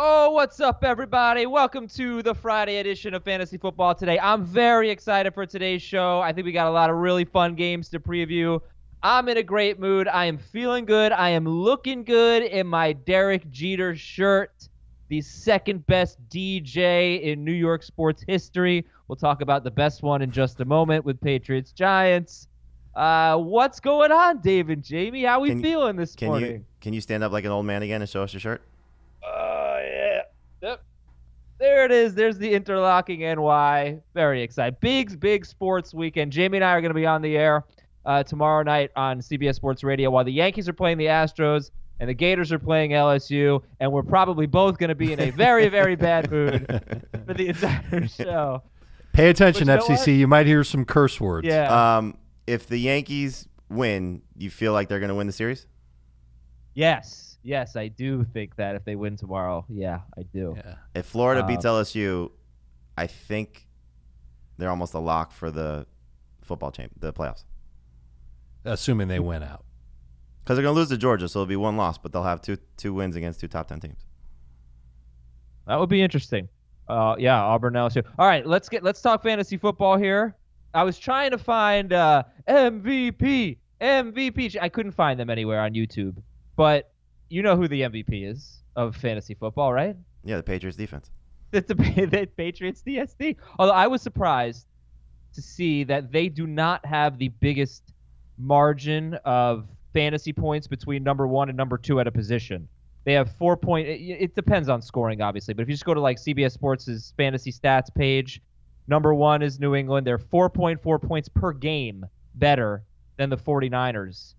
Oh, what's up, everybody? Welcome to the Friday edition of Fantasy Football Today. I'm very excited for today's show. I think we got a lot of really fun games to preview. I'm in a great mood. I am feeling good. I am looking good in my Derek Jeter shirt, the second best DJ in New York sports history. We'll talk about the best one in just a moment with Patriots Giants. What's going on, Dave and Jamie? How we feeling this morning? Can you stand up like an old man again and show us your shirt? Yeah. Yep. There it is. There's the interlocking NY. Very excited. Big sports weekend. Jamie and I are going to be on the air tomorrow night on CBS Sports Radio while the Yankees are playing the Astros and the Gators are playing LSU, and we're probably both going to be in a very, very bad mood for the entire show. Pay attention, FCC. You might hear some curse words. Yeah. If the Yankees win, you feel like they're going to win the series? Yes, I do think that if they win tomorrow, yeah, I do. Yeah. If Florida beats LSU, I think they're almost a lock for the the playoffs. Assuming they win out. Because they're going to lose to Georgia, so it'll be one loss, but they'll have two wins against two top 10 teams. That would be interesting. Yeah, Auburn LSU. All right, let's talk fantasy football here. I was trying to find MVP. I couldn't find them anywhere on YouTube, but you know who the MVP is of fantasy football, right? Yeah, the Patriots defense. The Patriots DSD. Although I was surprised to see that they do not have the biggest margin of fantasy points between number 1 and number 2 at a position. They have 4 point. It depends on scoring, obviously, but if you just go to like CBS Sports' fantasy stats page, number 1 is New England. They're 4.4 points per game better than the 49ers.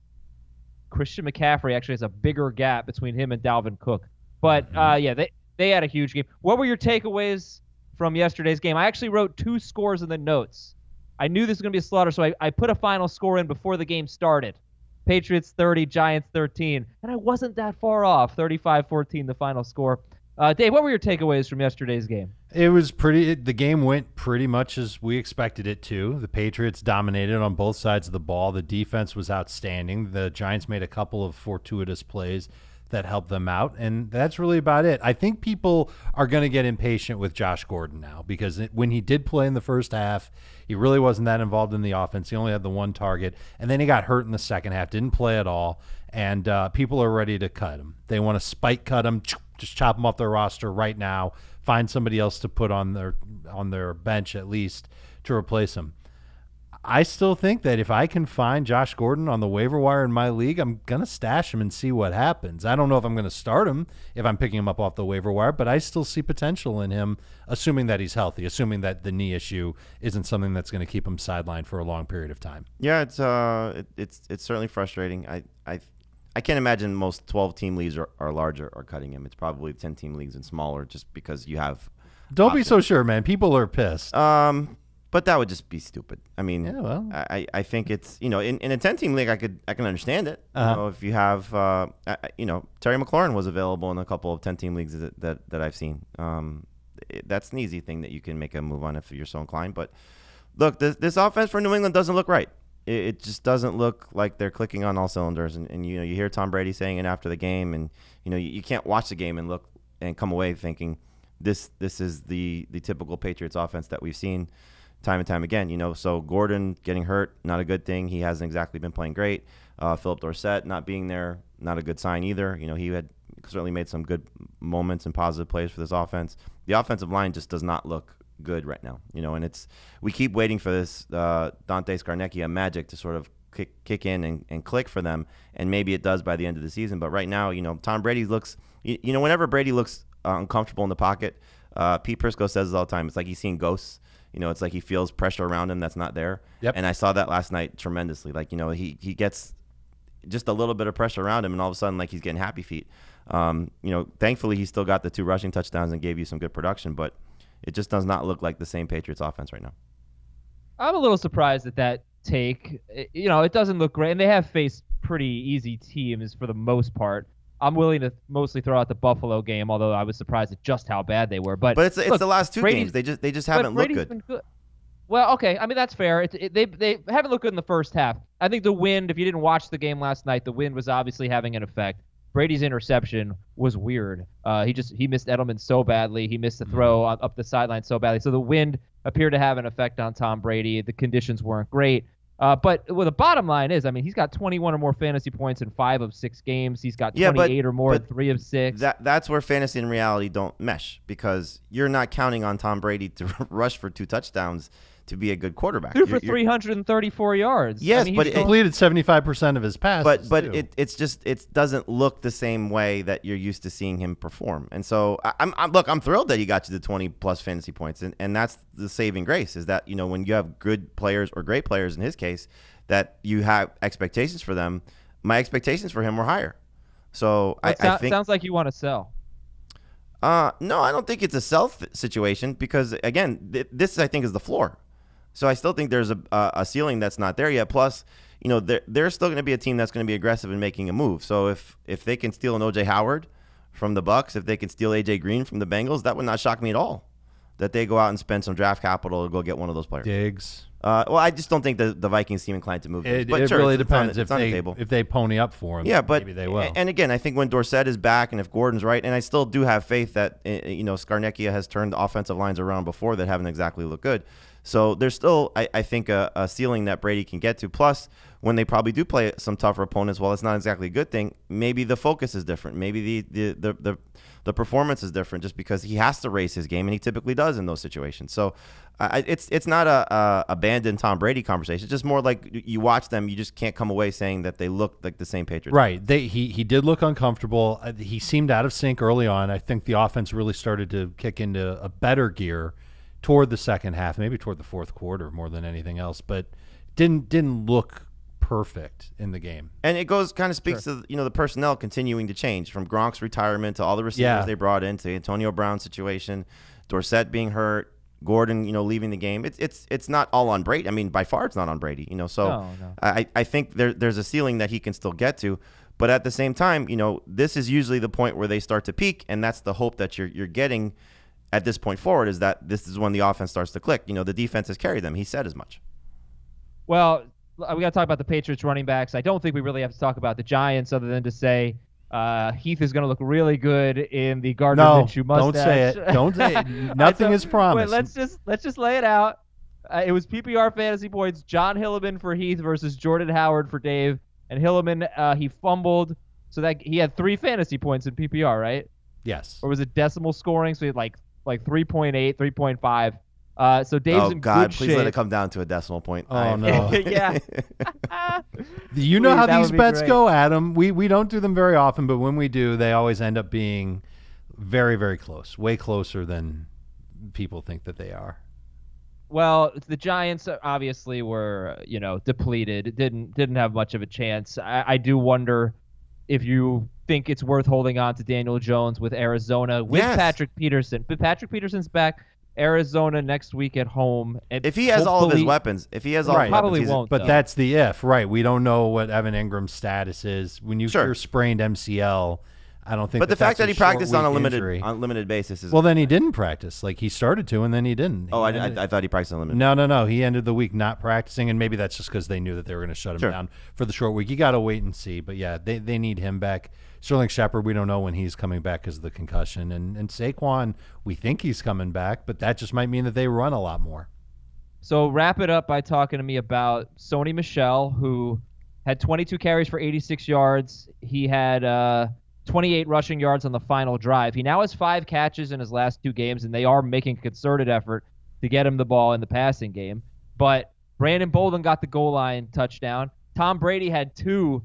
Christian McCaffrey actually has a bigger gap between him and Dalvin Cook. But, yeah, they had a huge game. What were your takeaways from yesterday's game? I actually wrote 2 scores in the notes. I knew this was going to be a slaughter, so I put a final score in before the game started. Patriots 30, Giants 13. And I wasn't that far off, 35-14 the final score. Dave, what were your takeaways from yesterday's game? The game went pretty much as we expected it to. The Patriots dominated on both sides of the ball. The defense was outstanding. The Giants made a couple of fortuitous plays that helped them out, and that's really about it. I think people are going to get impatient with Josh Gordon now because when he did play in the first half, he really wasn't that involved in the offense. He only had the one target, and then he got hurt in the second half, didn't play at all, and people are ready to cut him. They want to spike cut him, just chop him off their roster right now, find somebody else to put on their bench at least to replace him. I still think that if I can find Josh Gordon on the waiver wire in my league, I'm going to stash him and see what happens. I don't know if I'm going to start him if I'm picking him up off the waiver wire, but I still see potential in him, assuming that he's healthy, assuming that the knee issue isn't something that's going to keep him sidelined for a long period of time. Yeah, it's certainly frustrating. I can't imagine most 12-team leagues are larger are cutting him. It's probably 10-team leagues and smaller just because you have Don't be so sure, man. People are pissed. But that would just be stupid. I mean, yeah, well. I think it's, in a 10-team league, I can understand it. If you have, Terry McLaurin was available in a couple of 10-team leagues that I've seen. That's an easy thing that you can make a move on if you're so inclined. But look, this offense for New England doesn't look right. It just doesn't look like they're clicking on all cylinders. And you hear Tom Brady saying it after the game, and you can't watch the game and look and come away thinking this is the typical Patriots offense that we've seen time and time again. So Gordon getting hurt, not a good thing. He hasn't exactly been playing great. Philip Dorsett not being there, not a good sign either. He had certainly made some good moments and positive plays for this offense. The offensive line just does not look good right now. And we keep waiting for this Dante Scarnecchia magic to sort of kick in and click for them, and maybe it does by the end of the season. But right now, Tom Brady looks, whenever Brady looks uncomfortable in the pocket, Pete Prisco says it all the time. It's like he's seeing ghosts. It's like he feels pressure around him that's not there. Yep. And I saw that last night tremendously. Like, he gets just a little bit of pressure around him, and all of a sudden, like, he's getting happy feet. Thankfully, he still got the 2 rushing touchdowns and gave you some good production, but it just does not look like the same Patriots offense right now. I'm a little surprised at that take. It doesn't look great, and they have faced pretty easy teams for the most part. I'm willing to mostly throw out the Buffalo game, although I was surprised at just how bad they were. But it's the last 2 games. They just haven't looked good. Been good. Well, okay. I mean, that's fair. They haven't looked good in the first half. I think the wind, if you didn't watch the game last night, the wind was obviously having an effect. Brady's interception was weird. He missed Edelman so badly. He missed the throw up the sideline so badly. So the wind appeared to have an effect on Tom Brady. The conditions weren't great. But the bottom line is, I mean, he's got 21 or more fantasy points in 5 of 6 games. He's got 28 or more in 3 of 6. That's where fantasy and reality don't mesh, because you're not counting on Tom Brady to rush for 2 touchdowns to be a good quarterback. Threw for 334 yards. Yes, but he completed 75% of his passes. But it doesn't look the same way that you're used to seeing him perform. And so I'm thrilled that he got you to 20 plus fantasy points, and that's the saving grace, is that when you have good players or great players in his case, that you have expectations for them. My expectations for him were higher. So I think sounds like you want to sell. No, I don't think it's a sell situation, because again, this I think is the floor. So I still think there's a ceiling that's not there yet. Plus, they're still going to be a team that's going to be aggressive in making a move. So if they can steal an O.J. Howard from the Bucs, if they can steal A.J. Green from the Bengals, that would not shock me at all, that they go out and spend some draft capital to go get one of those players. Diggs. Well, I just don't think the Vikings seem inclined to move. It really depends if they pony up for him. Yeah, but maybe they will. And again, I think when Dorsett is back and if Gordon's right, and I still do have faith that Scarnecchia has turned offensive lines around before that haven't exactly looked good. So there's still, I think, a ceiling that Brady can get to. Plus, when they probably do play some tougher opponents, while it's not exactly a good thing, maybe the focus is different. Maybe the performance is different, just because he has to raise his game, and he typically does in those situations. So it's not a abandoned Tom Brady conversation. It's just more like you watch them, you just can't come away saying that they look like the same Patriots. Right. He did look uncomfortable. He seemed out of sync early on. I think the offense really started to kick into a better gear toward the second half, maybe toward the fourth quarter more than anything else, but didn't look perfect in the game. And it speaks to the personnel continuing to change, from Gronk's retirement to all the receivers they brought in, to Antonio Brown's situation, Dorsett being hurt, Gordon leaving the game. It's not all on Brady. I mean, by far it's not on Brady. So No. I think there's a ceiling that he can still get to, but at the same time, this is usually the point where they start to peak, and that's the hope that you're getting at this point forward, is that this is when the offense starts to click. The defense has carried them. He said as much. Well, we got to talk about the Patriots running backs. I don't think we really have to talk about the Giants, other than to say Heath is going to look really good in the Gardner Minshew mustache. Don't say it. Don't say it. Nothing is promised. Wait, let's just lay it out. It was PPR fantasy points. John Hilliman for Heath versus Jordan Howard for Dave. And Hilliman, he fumbled, so that he had 3 fantasy points in PPR, right? Yes. Or was it decimal scoring? So he had like 3.8, 3.5. So Dave's in God, good please shape. let it come down to a decimal point. Oh, no. Yeah. You know Please, how that these would be bets great. go, Adam. We don't do them very often, but when we do, they always end up being very, very close, way closer than people think that they are. Well, the Giants obviously were, depleted. Didn't have much of a chance. I do wonder if you think it's worth holding on to Daniel Jones with Arizona with Patrick Peterson. But Patrick Peterson's back. Arizona next week at home. And if he has all of his weapons, probably won't. But that's the if, right? We don't know what Evan Ingram's status is. When you hear sprained MCL, I don't think. But the fact that he practiced on a injury. limited basis is then he didn't practice. Like, he started to, and then he didn't. Oh, I thought he practiced on limited. No. He ended the week not practicing, and maybe that's just because they knew that they were going to shut him down for the short week. You got to wait and see. But yeah, they need him back. Sterling Shepard, we don't know when he's coming back because of the concussion, and Saquon, we think he's coming back, but that just might mean that they run a lot more. So wrap it up by talking to me about Sony Michelle, who had 22 carries for 86 yards. He had 28 rushing yards on the final drive. He now has 5 catches in his last 2 games, and they are making a concerted effort to get him the ball in the passing game. But Brandon Bolden got the goal line touchdown. Tom Brady had 2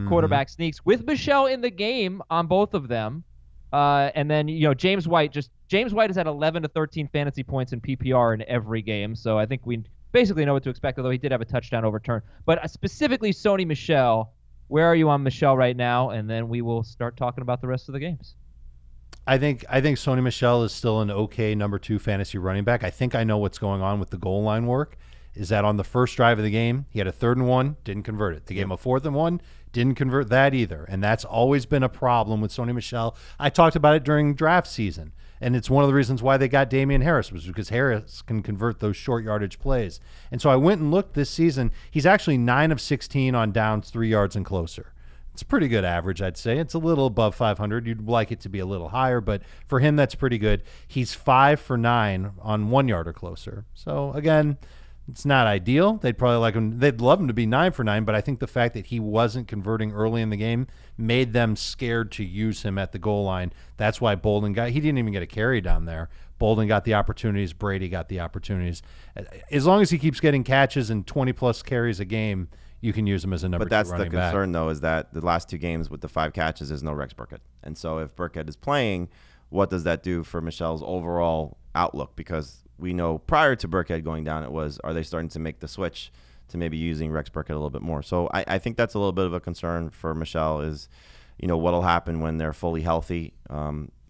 quarterback sneaks with Michelle in the game on both of them. And then, James White has had 11 to 13 fantasy points in PPR in every game. So I think we basically know what to expect, although he did have a touchdown overturn. But specifically Sony Michelle, where are you on Michelle right now? And then we will start talking about the rest of the games. I think Sony Michelle is still an okay number 2 fantasy running back. I think I know what's going on with the goal line work. Is that on the first drive of the game, he had a 3rd and 1, didn't convert it. They gave him a 4th and 1, didn't convert that either. And that's always been a problem with Sony Michelle. I talked about it during draft season, and it's one of the reasons why they got Damien Harris, was because Harris can convert those short yardage plays. And so I went and looked this season. He's actually 9 of 16 on downs 3 yards and closer. It's pretty good average, I'd say. It's a little above 500. You'd like it to be a little higher, but for him, that's pretty good. He's 5 for 9 on 1 yard or closer. So, again, it's not ideal. They'd probably like him. They'd love him to be 9 for 9, but I think the fact that he wasn't converting early in the game made them scared to use him at the goal line. That's why Bolden he didn't even get a carry down there. Bolden got the opportunities. Brady got the opportunities. As long as he keeps getting catches and 20-plus carries a game, you can use him as a number 2 running back. But that's the concern, though, is that the last 2 games with the 5 catches is no Rex Burkhead. And so if Burkhead is playing, what does that do for Michelle's overall outlook? Because we know prior to Burkhead going down, are they starting to make the switch to maybe using Rex Burkhead a little bit more? So I think that's a little bit of a concern for Michelle is, what'll happen when they're fully healthy.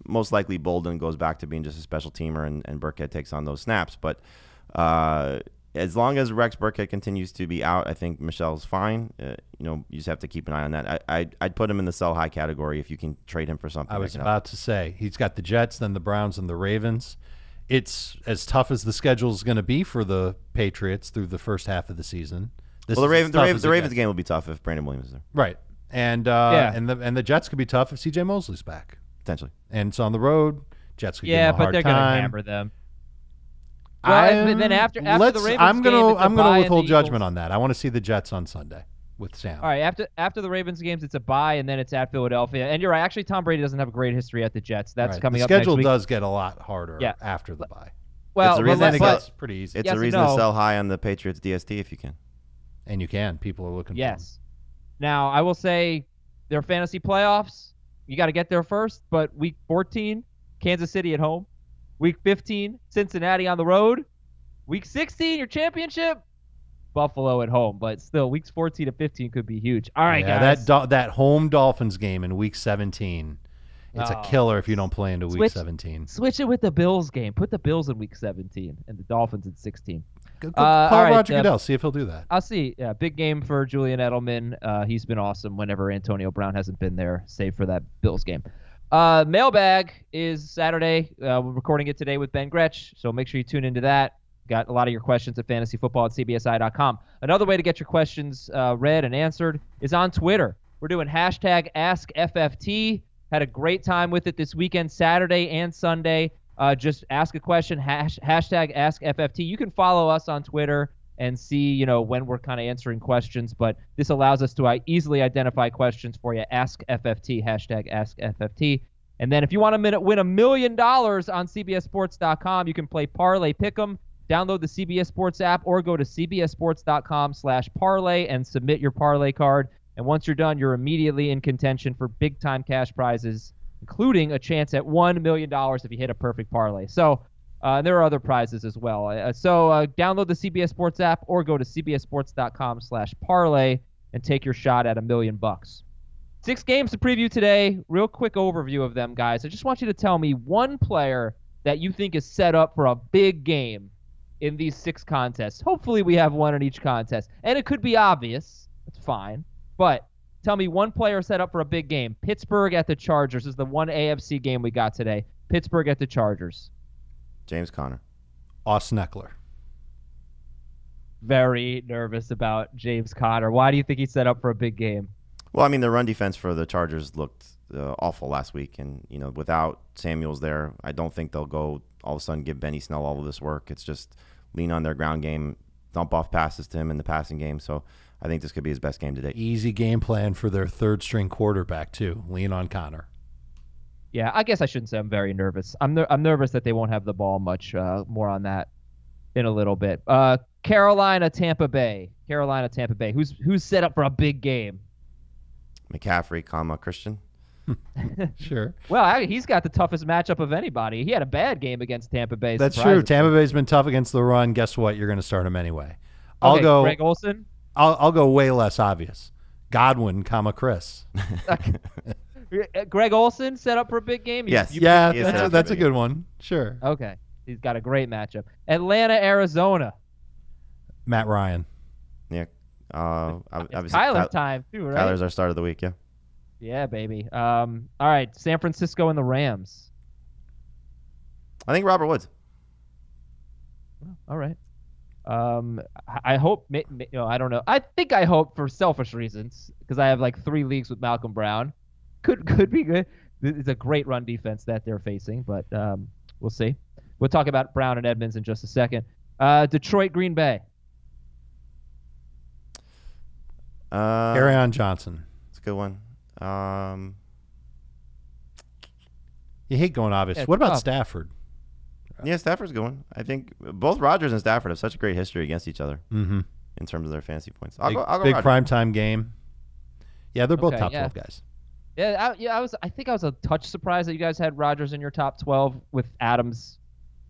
Most likely Bolden goes back to being just a special teamer and Burkhead takes on those snaps. But as long as Rex Burkhead continues to be out, I think Michelle's fine. You just have to keep an eye on that. I'd put him in the sell high category if you can trade him for something. I was about to say, he's got the Jets, then the Browns, and the Ravens. It's as tough as the schedule is going to be for the Patriots through the first half of the season. The Ravens game will be tough if Brandon Williams is there. Right. And the Jets could be tough if C.J. Mosley's back. Potentially. And it's on the road. Jets could give them a hard time. Yeah, but they're going to hammer them. Well, then after the Ravens I'm gonna withhold judgment Eagles. on that. I want to see the Jets on Sunday with Sam. All right, after the Ravens games, it's a bye, and then it's at Philadelphia. And you're right. Actually, Tom Brady doesn't have a great history at the Jets. That's coming up next week. The schedule does get a lot harder after the bye. Well, it gets pretty easy. It's a reason to sell high on the Patriots DST if you can. And you can. People are looking for them. Now, I will say their fantasy playoffs, you got to get there first, but week 14, Kansas City at home. Week 15, Cincinnati on the road. Week 16, your championship, Buffalo at home. But still, weeks 14 to 15 could be huge. All right, guys. That home Dolphins game in week 17, it's a killer if you don't play into week 17. Switch it with the Bills game. Put the Bills in week 17 and the Dolphins in 16. Call Roger Goodell. See if he'll do that. I'll see. Yeah, big game for Julian Edelman. He's been awesome whenever Antonio Brown hasn't been there, save for that Bills game. Mailbag is Saturday. We're recording it today with Ben Gretsch, so make sure you tune into that. Got a lot of your questions at fantasyfootball@cbsi.com. Another way to get your questions read and answered is on Twitter. We're doing hashtag AskFFT. Had a great time with it this weekend, Saturday and Sunday. Just ask a question, hashtag AskFFT. You can follow us on Twitter and see, when we're kind of answering questions, but this allows us to easily identify questions for you. AskFFT, hashtag AskFFT. And then if you want to win $1 million on CBSSports.com, you can play Parlay Pick'em. Download the CBS Sports app or go to cbssports.com/parlay and submit your parlay card. And once you're done, you're immediately in contention for big-time cash prizes, including a chance at $1 million if you hit a perfect parlay. So there are other prizes as well. So download the CBS Sports app or go to cbssports.com/parlay and take your shot at $1 million. 6 games to preview today. Real quick overview of them, guys. I just want you to tell me one player that you think is set up for a big game in these 6 contests. Hopefully we have one in each contest. And it could be obvious. That's fine. But tell me one player set up for a big game. Pittsburgh at the Chargers is the one AFC game we got today. Pittsburgh at the Chargers. James Conner. Austin Eckler. Very nervous about James Conner. Why do you think he's set up for a big game? Well, I mean, the run defense for the Chargers looked awful last week. And, without Samuels there, I don't think they'll go all of a sudden give Benny Snell all of this work. It's just lean on their ground game, dump off passes to him in the passing game. So I think this could be his best game today. Easy game plan for their third-string quarterback, too. Lean on Conner. Yeah, I guess I shouldn't say I'm very nervous. I'm nervous that they won't have the ball much. More on that in a little bit. Carolina, Tampa Bay. Who's set up for a big game? McCaffrey, Christian. Sure. Well, he's got the toughest matchup of anybody. He had a bad game against Tampa Bay. That's true. Tampa Bay's been tough against the run. Guess what? You're going to start him anyway. I'll go Greg Olson. I'll go way less obvious. Godwin, Chris. Greg Olson set up for a big game? Yes. That's a good one. Sure. Okay. He's got a great matchup. Atlanta, Arizona. Matt Ryan. Yeah. Obviously, Kyler time, too, right? Kyler's our start of the week, yeah. Yeah, baby. All right, San Francisco and the Rams. I think Robert Woods. All right. I hope, I don't know. I think I hope for selfish reasons because I have like 3 leagues with Malcolm Brown. Could be good. It's a great run defense that they're facing, but we'll see. We'll talk about Brown and Edmonds in just a second. Detroit, Green Bay. Kerryon Johnson. It's a good one. You hate going obvious. Yeah, What about tough. Stafford? Yeah, Stafford's going. I think both Rodgers and Stafford have such a great history against each other in terms of their fantasy points. I'll go Big Rodgers. primetime game. Yeah, they're both Okay, top yeah. 12 guys. I think I was a touch surprised that you guys had Rodgers in your top 12 with Adams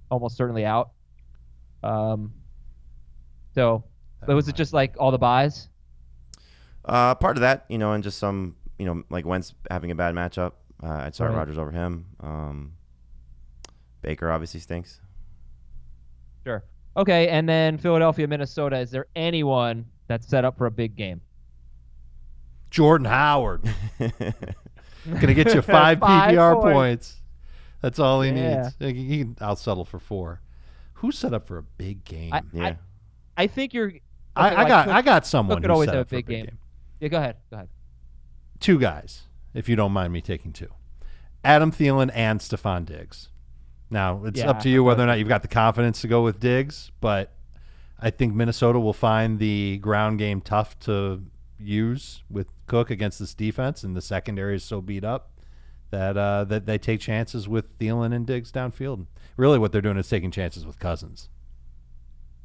almost certainly out. So, but was it just like all the buys? Part of that, and just some, like Wentz having a bad matchup. I'd start Right. Rodgers over him. Baker obviously stinks. Sure. Okay, and then Philadelphia, Minnesota. Is there anyone that's set up for a big game? Jordan Howard. Gonna get you 5 5 PPR points. points. That's all he Yeah. needs. I'll settle for 4. Who's set up for a big game? Yeah. I think you're. I got someone could who's always set have up a for a big big game. Yeah, go ahead. 2 guys, if you don't mind me taking 2. Adam Thielen and Stefon Diggs. Now, it's Yeah, up to you whether or not you've got the confidence to go with Diggs, but I think Minnesota will find the ground game tough to use with Cook against this defense, and the secondary is so beat up that they take chances with Thielen and Diggs downfield. Really what they're doing is taking chances with Cousins.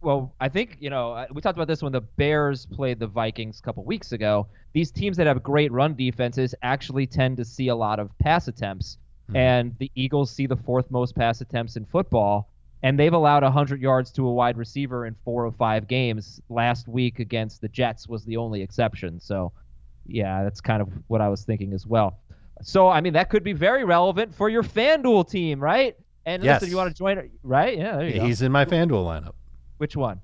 Well, I think, we talked about this when the Bears played the Vikings a couple weeks ago. These teams that have great run defenses actually tend to see a lot of pass attempts. And the Eagles see the 4th most pass attempts in football, and they've allowed 100 yards to a wide receiver in 4 of 5 games. Last week against the Jets was the only exception. So, yeah, that's kind of what I was thinking as well. So, I mean, that could be very relevant for your FanDuel team, right? And Yes. listen, you want to join it, right? Yeah, there you go. He's in my FanDuel lineup. Which one?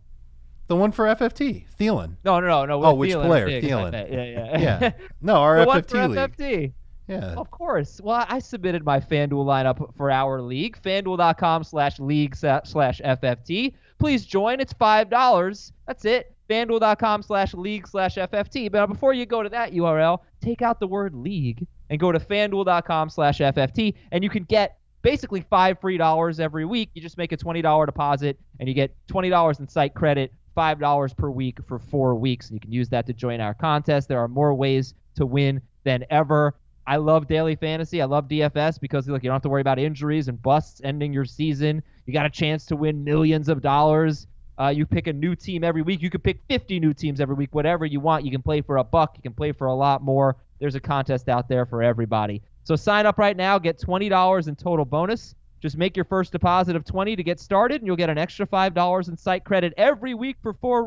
The one for FFT, Thielen. No. Oh, which Thielen, player? Diggs, Thielen. Yeah. Yeah. No, our The one FFT for league. FFT. Yeah. Of course. Well, I submitted my FanDuel lineup for our league, FanDuel.com/league/FFT. Please join. It's $5. That's it. FanDuel.com/league/FFT. But before you go to that URL, take out the word league and go to FanDuel.com/FFT, and you can get basically $5 free every week. You just make a $20 deposit, and you get $20 in site credit, $5 per week for 4 weeks. And you can use that to join our contest. There are more ways to win than ever. I love daily fantasy. I love DFS because, look, you don't have to worry about injuries and busts ending your season. You got a chance to win millions of dollars. You pick a new team every week. You could pick 50 new teams every week, whatever you want. You can play for $1. You can play for a lot more. There's a contest out there for everybody. So sign up right now. Get $20 in total bonus. Just make your first deposit of $20 to get started, and you'll get an extra $5 in site credit every week for 4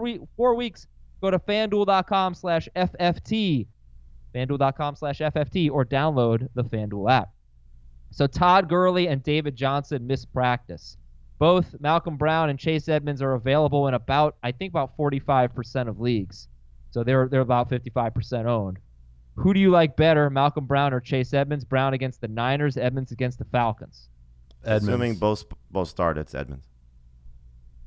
weeks. Go to FanDuel.com/FFT. FanDuel.com/FFT, or download the FanDuel app. So Todd Gurley and David Johnson missed practice. Both Malcolm Brown and Chase Edmonds are available in about 45% of leagues. So they're about 55% owned. Who do you like better, Malcolm Brown or Chase Edmonds? Brown against the Niners, Edmonds against the Falcons. Edmonds. Assuming both start, it's Edmonds.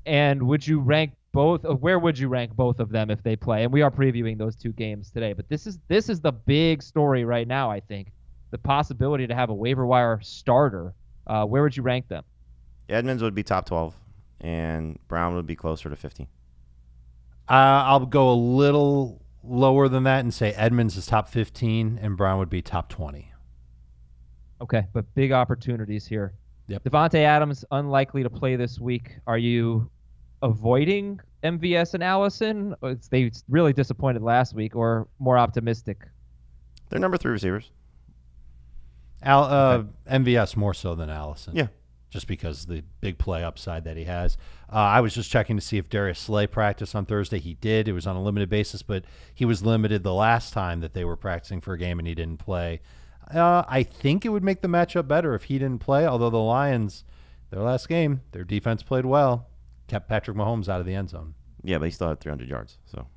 And would you rank both? Where would you rank both of them if they play? And we are previewing those 2 games today. But this is the big story right now, I think. The possibility to have a waiver wire starter. Where would you rank them? Edmonds would be top 12, and Brown would be closer to 15. I'll go a little lower than that and say Edmonds is top 15 and Brown would be top 20. Okay, but big opportunities here. Yep. Devontae Adams unlikely to play this week. Are you avoiding MVS and Allison? They really disappointed last week, or more optimistic? They're number 3 receivers. MVS more so than Allison. Yeah. Just because the big play upside that he has. I was just checking to see if Darius Slay practiced on Thursday. He did. It was on a limited basis, but he was limited the last time that they were practicing for a game and he didn't play. I think it would make the matchup better if he didn't play, although the Lions, their last game, their defense played well, kept Patrick Mahomes out of the end zone. Yeah, but he still had 300 yards. So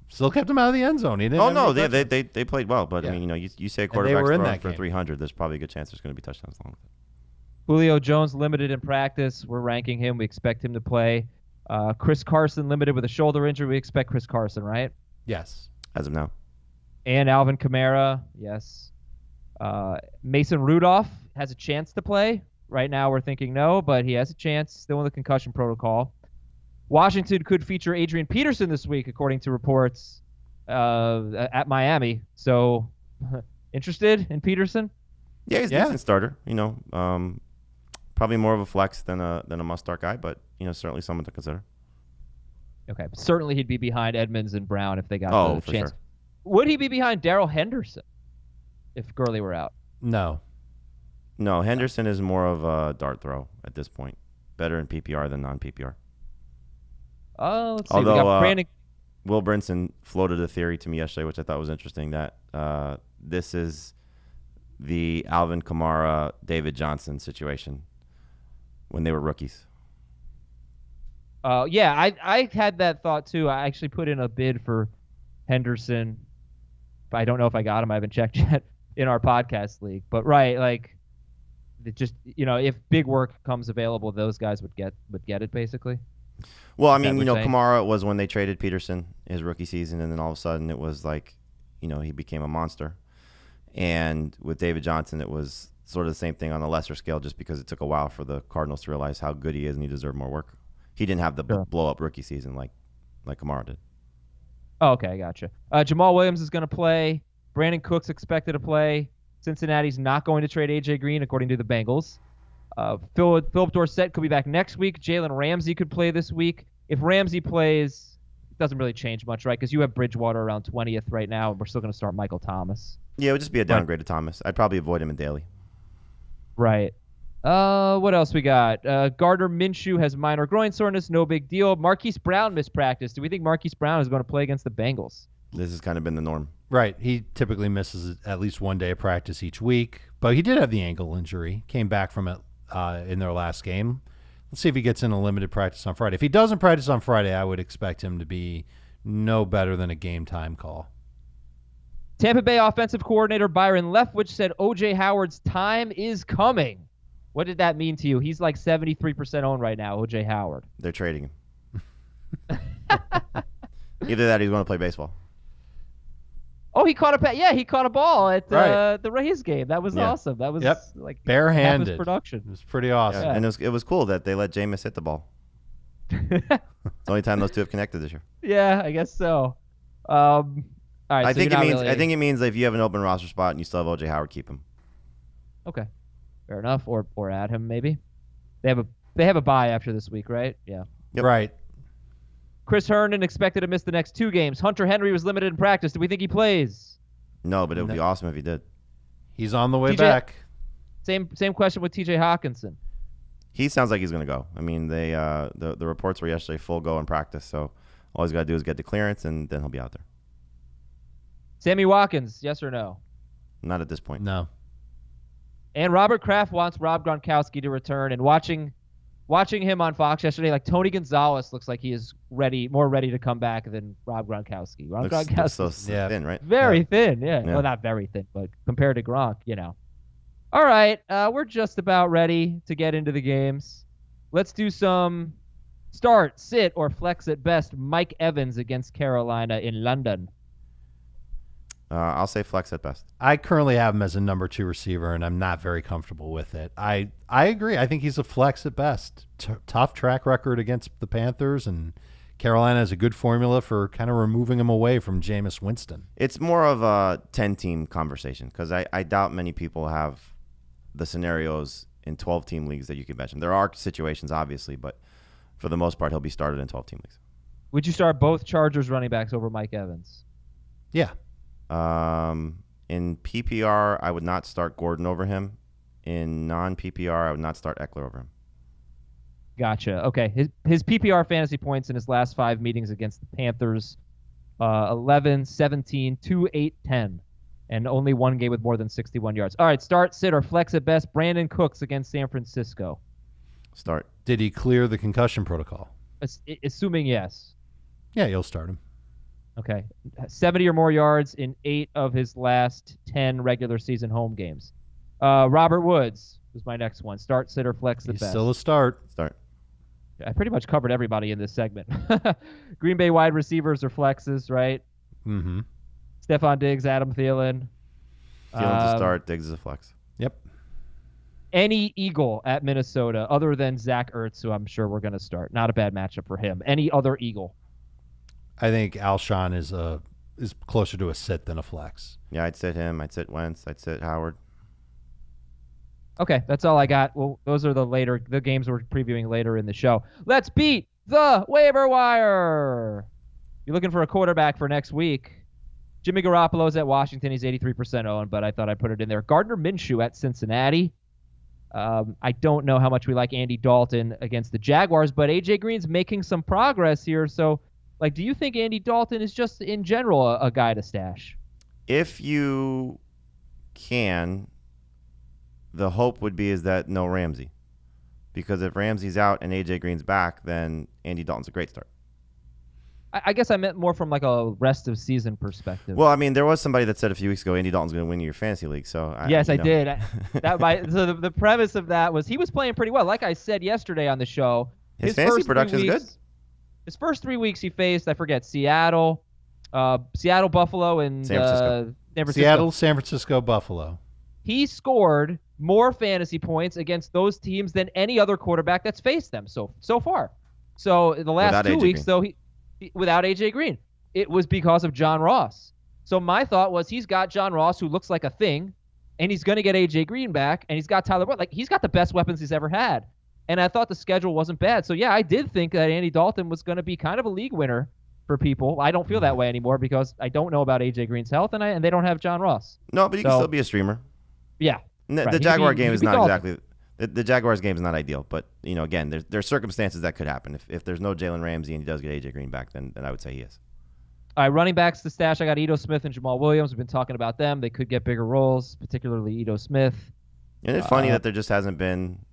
still kept him out of the end zone. He didn't. Oh no, they played well, but Yeah. I mean, you say a quarterback's were in throwing that for game. 300, there's probably a good chance there's going to be touchdowns along with it. Julio Jones limited in practice. We're ranking him. We expect him to play. Chris Carson limited with a shoulder injury. We expect Chris Carson, right? Yes. As of now. And Alvin Kamara, yes. Mason Rudolph has a chance to play. Right now we're thinking no, but he has a chance, still in the concussion protocol. Washington could feature Adrian Peterson this week, according to reports at Miami. So, interested in Peterson? Yeah, he's a decent starter. Probably more of a flex than a must-start guy, but certainly someone to consider. Okay, certainly he'd be behind Edmonds and Brown if they got the chance. Sure. Would he be behind Darrell Henderson if Gurley were out? No, Henderson is more of a dart throw at this point. Better in PPR than non-PPR. Let's see. Although, we got Brandon. Will Brinson floated a theory to me yesterday, which I thought was interesting, that this is the Alvin Kamara, David Johnson situation when they were rookies. Yeah, I had that thought too. I actually put in a bid for Henderson. But I don't know if I got him. I haven't checked yet in our podcast league. But right, like, it just if big work comes available, those guys would get it basically. Well, I mean, Kamara was when they traded Peterson his rookie season, and then all of a sudden it was like, he became a monster. And with David Johnson, it was sort of the same thing on a lesser scale, just because it took a while for the Cardinals to realize how good he is and he deserved more work. He didn't have the blow-up rookie season like Kamara did. Oh, okay, I gotcha. Jamal Williams is going to play. Brandon Cook's expected to play. Cincinnati's not going to trade A.J. Green, according to the Bengals. Philip Dorsett could be back next week. Jalen Ramsey could play this week. If Ramsey plays, it doesn't really change much, right? Because you have Bridgewater around 20th right now, and we're still going to start Michael Thomas. Yeah, it would just be a downgrade to Thomas. I'd probably avoid him in daily. Right. What else we got? Gardner Minshew has minor groin soreness. No big deal. Marquis Brown missed practice. Do we think Marquis Brown is going to play against the Bengals? This has kind of been the norm. Right. He typically misses at least one day of practice each week, but he did have the ankle injury. Came back from it in their last game. Let's see if he gets in a limited practice on Friday. If he doesn't practice on Friday, I would expect him to be no better than a game time call. Tampa Bay offensive coordinator Byron Leftwich said O.J. Howard's time is coming. What did that mean to you? He's like 73% owned right now, O.J. Howard. They're trading him. Either that or he's going to play baseball. Oh, he caught a ball at the Rays game. That was awesome. That was like barehanded half his production. It was pretty awesome. Yeah. And it was cool that they let Jameis hit the ball. It's the only time those two have connected this year. Yeah, I guess so. All right. I think it means that if you have an open roster spot and you still have O.J. Howard, keep him. Okay, fair enough. Or add him maybe. They have a bye after this week, right? Yeah. Yep. Right. Chris Herndon expected to miss the next 2 games. Hunter Henry was limited in practice. Do we think he plays? No, but it would be awesome if he did. He's on the way back. Same question with T.J. Hawkinson. He sounds like he's going to go. I mean, the reports were yesterday full go in practice, so all he's got to do is get the clearance, and then he'll be out there. Sammy Watkins, yes or no? Not at this point. No. And Robert Kraft wants Rob Gronkowski to return, and watching him on Fox yesterday, like Tony Gonzalez looks like he is more ready to come back than Rob Gronkowski. Looks so thin, right? Very thin, yeah. Well, not very thin, but compared to Gronk, All right, we're just about ready to get into the games. Let's do some start, sit, or flex at best. Mike Evans against Carolina in London. I'll say flex at best. I currently have him as a number 2 receiver, and I'm not very comfortable with it. I agree. I think he's a flex at best. Tough track record against the Panthers, and Carolina has a good formula for kind of removing him away from Jameis Winston. It's more of a 10-team conversation because I doubt many people have the scenarios in 12-team leagues that you can bench him. There are situations, obviously, but for the most part, he'll be started in 12-team leagues. Would you start both Chargers running backs over Mike Evans? Yeah. In PPR, I would not start Gordon over him. In non-PPR, I would not start Eckler over him. Gotcha. Okay. His PPR fantasy points in his last 5 meetings against the Panthers, 11, 17, 2, 8, 10, and only 1 game with more than 61 yards. All right, start, sit, or flex at best. Brandon Cooks against San Francisco. Start. Did he clear the concussion protocol? Assuming yes. Yeah, you'll start him. Okay. 70 or more yards in 8 of his last 10 regular season home games. Robert Woods was my next one. Start, sit, or flex at He's best. still a start. Start. I pretty much covered everybody in this segment. Green Bay wide receivers or flexes, right? Mm-hmm. Stefon Diggs, Adam Thielen. Thielen to start, Diggs is a flex. Yep. Any Eagle at Minnesota other than Zach Ertz, who I'm sure we're going to start. Not a bad matchup for him. Any other Eagle? I think Alshon is closer to a sit than a flex. Yeah, I'd sit him. I'd sit Wentz. I'd sit Howard. Okay, that's all I got. Well, those are the games we're previewing later in the show. Let's beat the waiver wire. You're looking for a quarterback for next week. Jimmy Garoppolo's at Washington. He's 83% owned, but I thought I'd put it in there. Gardner Minshew at Cincinnati. I don't know how much we like Andy Dalton against the Jaguars, but A.J. Green's making some progress here. So, do you think Andy Dalton is just in general a guy to stash? If you can, the hope would be is that no Ramsey. Because if Ramsey's out and A.J. Green's back, then Andy Dalton's a great start. I guess I meant more from a rest of season perspective. Well, I mean, there was somebody that said a few weeks ago Andy Dalton's going to win your fantasy league. So yes, I did. So the premise of that was he was playing pretty well. Like I said yesterday on the show, his fantasy production is good. His first 3 weeks he faced, I forget, Seattle, Buffalo, and San Francisco. San Francisco. Seattle, San Francisco, Buffalo. He scored more fantasy points against those teams than any other quarterback that's faced them so far. So the last Without 2 weeks, though, without A.J. Green, it was because of John Ross. So my thought was he's got John Ross, who looks like a thing, and he's going to get A.J. Green back, and he's got Tyler Boyd. He's got the best weapons he's ever had. And I thought the schedule wasn't bad. So, yeah, I did think that Andy Dalton was going to be kind of a league winner for people. I don't feel that way anymore because I don't know about A.J. Green's health, and they don't have John Ross. No, but you can still be a streamer. Yeah. Right. The Jaguar game is not exactly – the Jaguars game is not ideal. But, again, there's circumstances that could happen. If there's no Jalen Ramsey and he does get A.J. Green back, then I would say he is. All right, running backs to stash. I got Ito Smith and Jamal Williams. We've been talking about them. They could get bigger roles, particularly Ito Smith. Isn't it funny that there just hasn't been –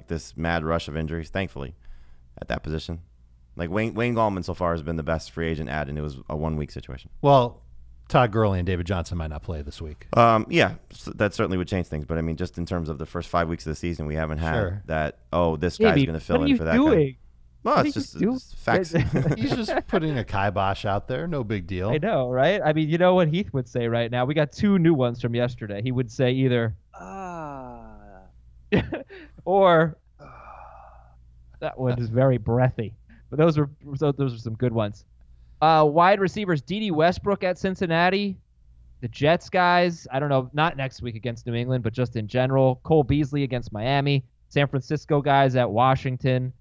this mad rush of injuries, thankfully, at that position. Wayne Gallman so far has been the best free agent add, and it was a 1 week situation. Well, Todd Gurley and David Johnson might not play this week. Yeah, that certainly would change things. But I mean, just in terms of the first 5 weeks of the season, we haven't had that. Oh, this guy's going to fill in for that guy. Well, it's just facts. He's just putting a kibosh out there. No big deal. I know, right? I mean, you know what Heath would say right now? We got 2 new ones from yesterday. He would say either or that one is very breathy. But those are some good ones. Wide receivers, D.D. Westbrook at Cincinnati. The Jets guys, I don't know, not next week against New England, but just in general. Cole Beasley against Miami. San Francisco guys at Washington.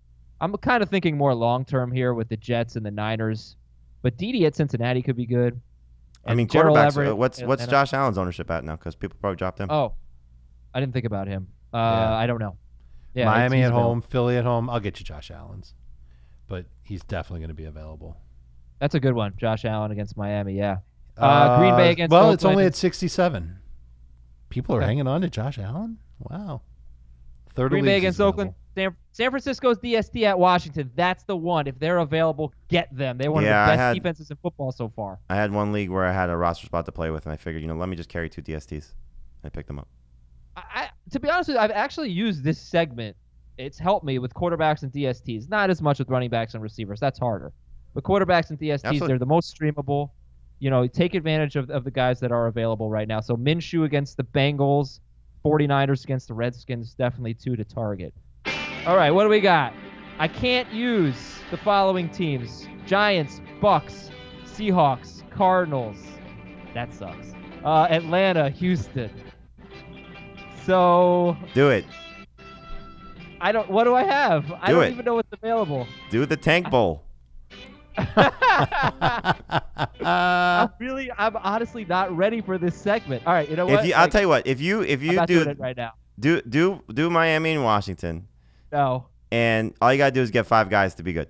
I'm kind of thinking more long-term here with the Jets and the Niners. But D.D. at Cincinnati could be good. And I mean, Gerald quarterbacks, Everett, what's Josh Allen's ownership at now? Because people probably dropped him. Oh, I didn't think about him. I don't know. Yeah, Miami at home, Philly at home. I'll get you Josh Allen's. But he's definitely going to be available. That's a good one. Josh Allen against Miami, yeah. Green Bay against Well, Oakland. it's only at 67. People are hanging on to Josh Allen? Wow. Green Bay against Oakland. San Francisco's DST at Washington. That's the one. If they're available, get them. They're one of the best defenses in football so far. I had one league where I had a roster spot to play with, and I figured, let me just carry 2 DSTs. I picked them up. To be honest with you, I've actually used this segment. It's helped me with quarterbacks and DSTs. Not as much with running backs and receivers. That's harder. But quarterbacks and DSTs, Absolutely. They're the most streamable. Take advantage of the guys that are available right now. So Minshew against the Bengals, 49ers against the Redskins, definitely 2 to target. All right, what do we got? I can't use the following teams. Giants, Bucks, Seahawks, Cardinals. That sucks. Atlanta, Houston. So do it. What do I have? I don't even know what's available. Do the Tank Bowl. I'm honestly not ready for this segment. All right, you know what? I'll tell you what. If you I'm not doing it right now. Do Miami and Washington. No. And all you gotta do is get 5 guys to be good.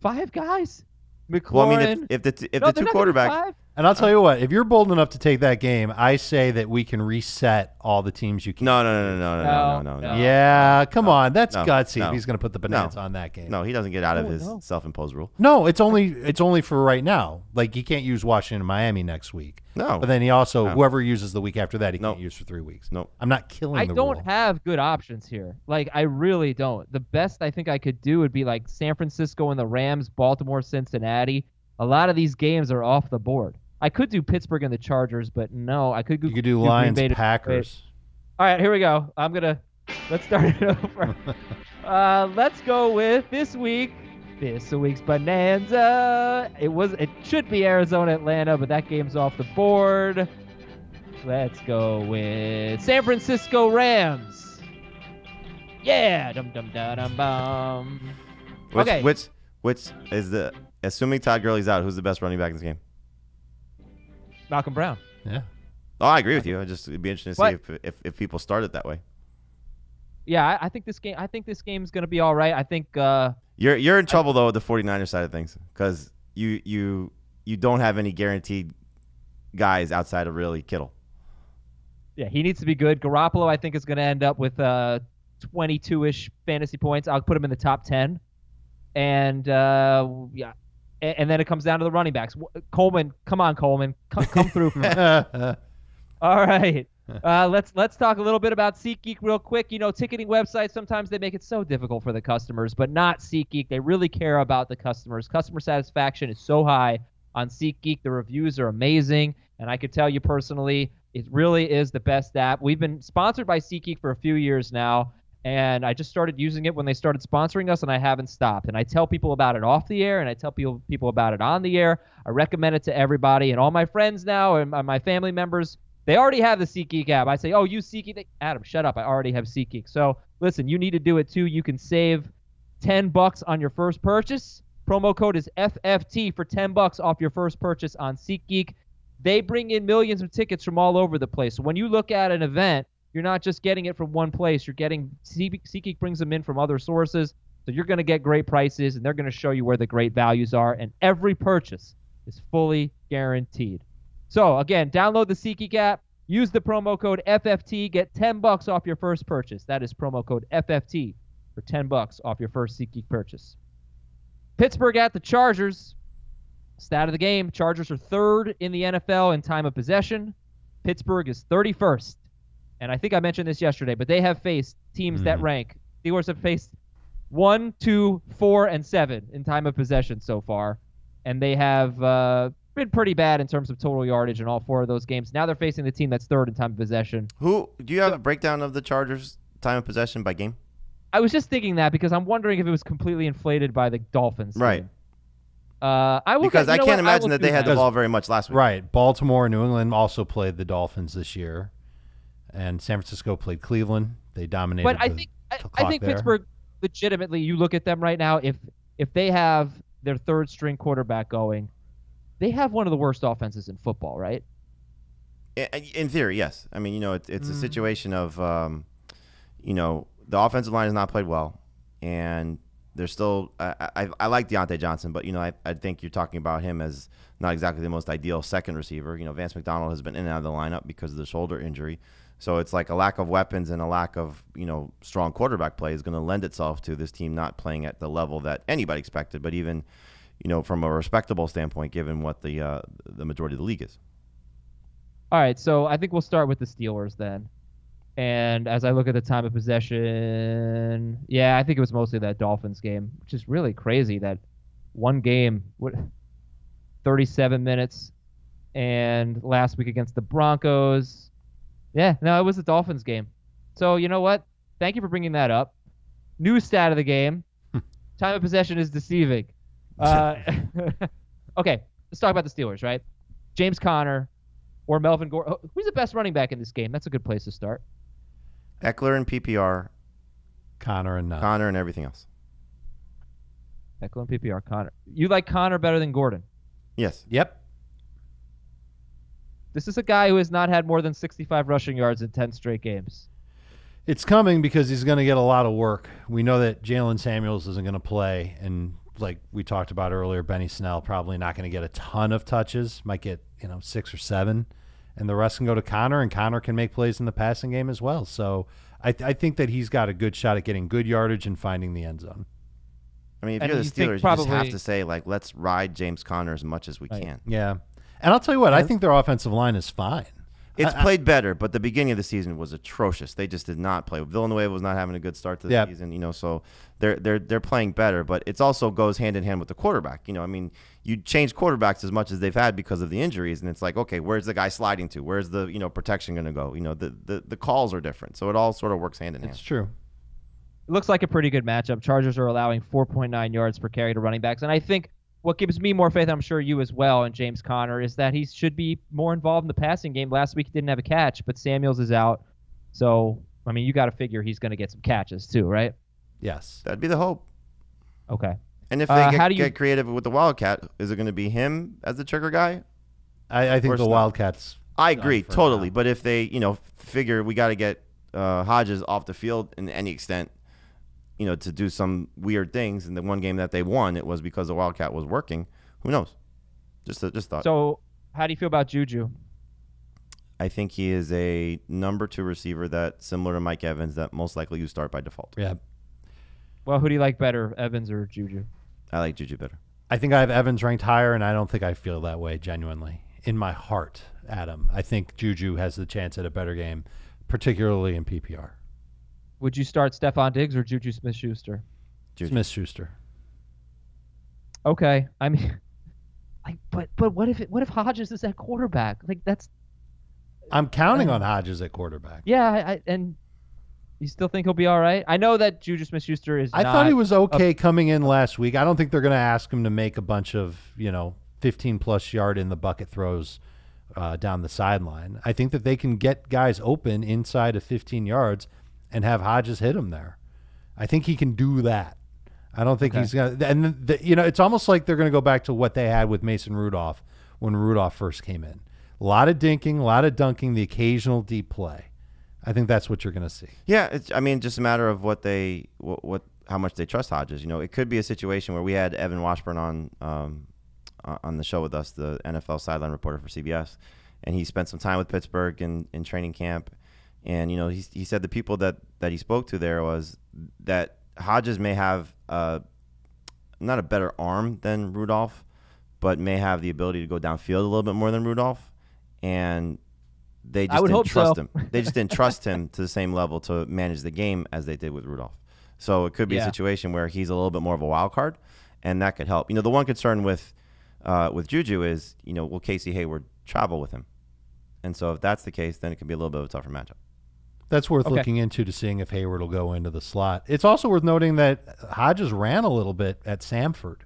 5 guys? McLaurin. Well, I mean, if the 2 quarterbacks. And I'll tell you what, if you're bold enough to take that game, I say that we can reset all the teams you can. No. Yeah, come on. That's gutsy no, if he's going to put the bananas on that game. No, he doesn't get out of his self-imposed rule. No, it's only for right now. Like, he can't use Washington and Miami next week. No. But then he also, whoever uses the week after that, he can't use for 3 weeks. No. I'm not killing the rule. I rule. don't have good options here. Like, I really don't. The best I think I could do would be like San Francisco and the Rams, Baltimore, Cincinnati. A lot of these games are off the board. I could do Pittsburgh and the Chargers, but no, I could. You could do Lions, Packers. All right, here we go. Let's start it over. Let's go with this week's bonanza. It should be Arizona, Atlanta, but that game's off the board. Let's go with San Francisco Rams. Yeah, dum. Okay. Which is assuming Todd Gurley's out, who's the best running back in this game? Malcolm Brown. Yeah. Oh, I agree with you. It'd be interesting to see if people start it that way. Yeah, I think this game's going to be all right. I think you're in trouble though with the 49ers side of things because you don't have any guaranteed guys outside of really Kittle. Yeah, he needs to be good. Garoppolo, I think, is going to end up with 22-ish fantasy points. I'll put him in the top 10. And and then it comes down to the running backs. Coleman, come on, Coleman, come through. All right, let's talk a little bit about SeatGeek real quick. You know, ticketing websites, sometimes they make it so difficult for the customers, but not SeatGeek. They really care about the customers. Customer satisfaction is so high on SeatGeek. The reviews are amazing, and I could tell you personally, it really is the best app. We've been sponsored by SeatGeek for a few years now. And I just started using it when they started sponsoring us, and I haven't stopped. And I tell people about it off the air, and I tell people about it on the air. I recommend it to everybody. And all my friends now and my family members, they already have the SeatGeek app. I say, oh, use SeatGeek. Adam, shut up. I already have SeatGeek. So, listen, you need to do it too. You can save $10 on your first purchase. Promo code is FFT for $10 off your first purchase on SeatGeek. They bring in millions of tickets from all over the place. So when you look at an event, you're not just getting it from one place. You're getting SeatGeek brings them in from other sources. So you're going to get great prices, and they're going to show you where the great values are. And every purchase is fully guaranteed. So, again, download the SeatGeek app. Use the promo code FFT. Get $10 off your first purchase. That is promo code FFT for $10 off your first SeatGeek purchase. Pittsburgh at the Chargers. Stat of the game. Chargers are third in the NFL in time of possession. Pittsburgh is 31st. And I think I mentioned this yesterday, but they have faced teams that rank. Steelers have faced 1, 2, 4, and 7 in time of possession so far. And they have been pretty bad in terms of total yardage in all 4 of those games. Now they're facing the team that's third in time of possession. Do you have a breakdown of the Chargers' time of possession by game? I was just thinking that because I'm wondering if it was completely inflated by the Dolphins. Right. Team. Because I can't imagine that they had the ball very much last week. Right. Baltimore and New England also played the Dolphins this year. And San Francisco played Cleveland. They dominated. But I think Pittsburgh, legitimately, you look at them right now. If they have their third string quarterback going, they have one of the worst offenses in football, right? In theory, yes. I mean, it's a situation of, the offensive line has not played well, and they're still. I like Deontay Johnson, but I think you're talking about him as not exactly the most ideal second receiver. Vance McDonald has been in and out of the lineup because of the shoulder injury. So it's like a lack of weapons and a lack of, strong quarterback play is going to lend itself to this team not playing at the level that anybody expected, but even, from a respectable standpoint, given what the majority of the league is. All right, so I think we'll start with the Steelers then. And as I look at the time of possession, I think it was mostly that Dolphins game, which is really crazy that one game, 37 minutes, and last week against the Broncos. Yeah, no, it was the Dolphins game. So, you know what? Thank you for bringing that up. New stat of the game. Time of possession is deceiving. Okay, let's talk about the Steelers, right? James Conner or Melvin Gordon. Who's the best running back in this game? That's a good place to start. Eckler and PPR. Conner and everything else. Eckler and PPR, Conner. You like Conner better than Gordon? Yes. Yep. This is a guy who has not had more than 65 rushing yards in 10 straight games. It's coming because he's going to get a lot of work. We know that Jalen Samuels isn't going to play, and like we talked about earlier, Benny Snell probably not going to get a ton of touches, might get 6 or 7, and the rest can go to Connor, and Connor can make plays in the passing game as well. So I think that he's got a good shot at getting good yardage and finding the end zone. I mean, if you're the Steelers, you just have to say, like, let's ride James Conner as much as we can. Yeah. And I'll tell you what, I think their offensive line is fine. It's played better, but the beginning of the season was atrocious. They just did not play. Villanueva was not having a good start to the season, so they're playing better, but it also goes hand in hand with the quarterback. I mean, you change quarterbacks as much as they've had because of the injuries, and it's like, okay, where's the guy sliding to? Where's the protection going to go? The calls are different, so it all sort of works hand in hand. It's true. It looks like a pretty good matchup. Chargers are allowing 4.9 yards per carry to running backs, and I think what gives me more faith, I'm sure you as well, in James Conner, is that he should be more involved in the passing game. Last week he didn't have a catch, but Samuels is out. So, I mean, you got to figure he's going to get some catches too, right? Yes. That'd be the hope. Okay. And if they get creative with the Wildcat, is it going to be him as the trigger guy? I think the Wildcats. I agree, totally. Now. But if they, figure we got to get Hodges off the field in any extent, to do some weird things. In the one game that they won, it was because the Wildcat was working. Who knows? Just thought. So, how do you feel about Juju? I think he is a number 2 receiver that, similar to Mike Evans, that most likely you start by default. Yeah. Well, who do you like better, Evans or Juju? I like Juju better. I think I have Evans ranked higher, and I don't think I feel that way genuinely. In my heart, Adam, I think Juju has the chance at a better game, particularly in PPR. Would you start Stefon Diggs or Juju Smith-Schuster? Smith-Schuster. Okay. I mean, but what if Hodges is at quarterback? Like, that's. I'm counting on Hodges at quarterback. Yeah, and you still think he'll be all right? I know that Juju Smith-Schuster is. I thought he was okay coming in last week. I don't think they're going to ask him to make a bunch of 15-plus yard in the bucket throws down the sideline. I think that they can get guys open inside of 15 yards and have Hodges hit him there. I think he can do that. I don't think he's going to. And, it's almost like they're going to go back to what they had with Mason Rudolph when Rudolph first came in. A lot of dinking, a lot of dunking, the occasional deep play. I think that's what you're going to see. Yeah, it's just a matter of how much they trust Hodges. It could be a situation where we had Evan Washburn on the show with us, the NFL sideline reporter for CBS, and he spent some time with Pittsburgh in training camp. And, he said the people that he spoke to there was that Hodges may have not a better arm than Rudolph, but may have the ability to go downfield a little bit more than Rudolph. And they just didn't trust him. They just didn't trust him to the same level to manage the game as they did with Rudolph. So it could be a situation where he's a little bit more of a wild card, and that could help. The one concern with Juju is, will Casey Hayward travel with him? And so if that's the case, then it could be a little bit of a tougher matchup. That's worth looking into to seeing if Hayward will go into the slot. It's also worth noting that Hodges ran a little bit at Samford.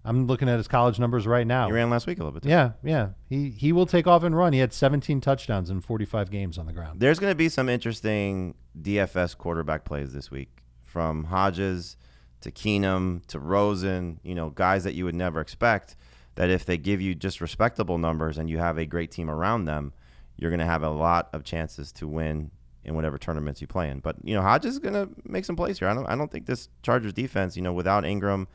I'm looking at his college numbers right now. He ran last week a little bit, too. Yeah. He will take off and run. He had 17 touchdowns in 45 games on the ground. There's going to be some interesting DFS quarterback plays this week, from Hodges to Keenum to Rosen, guys that you would never expect, that if they give you just respectable numbers and you have a great team around them, you're going to have a lot of chances to win in whatever tournaments you play in. But, Hodges is going to make some plays here. I don't think this Chargers defense, without Ingram,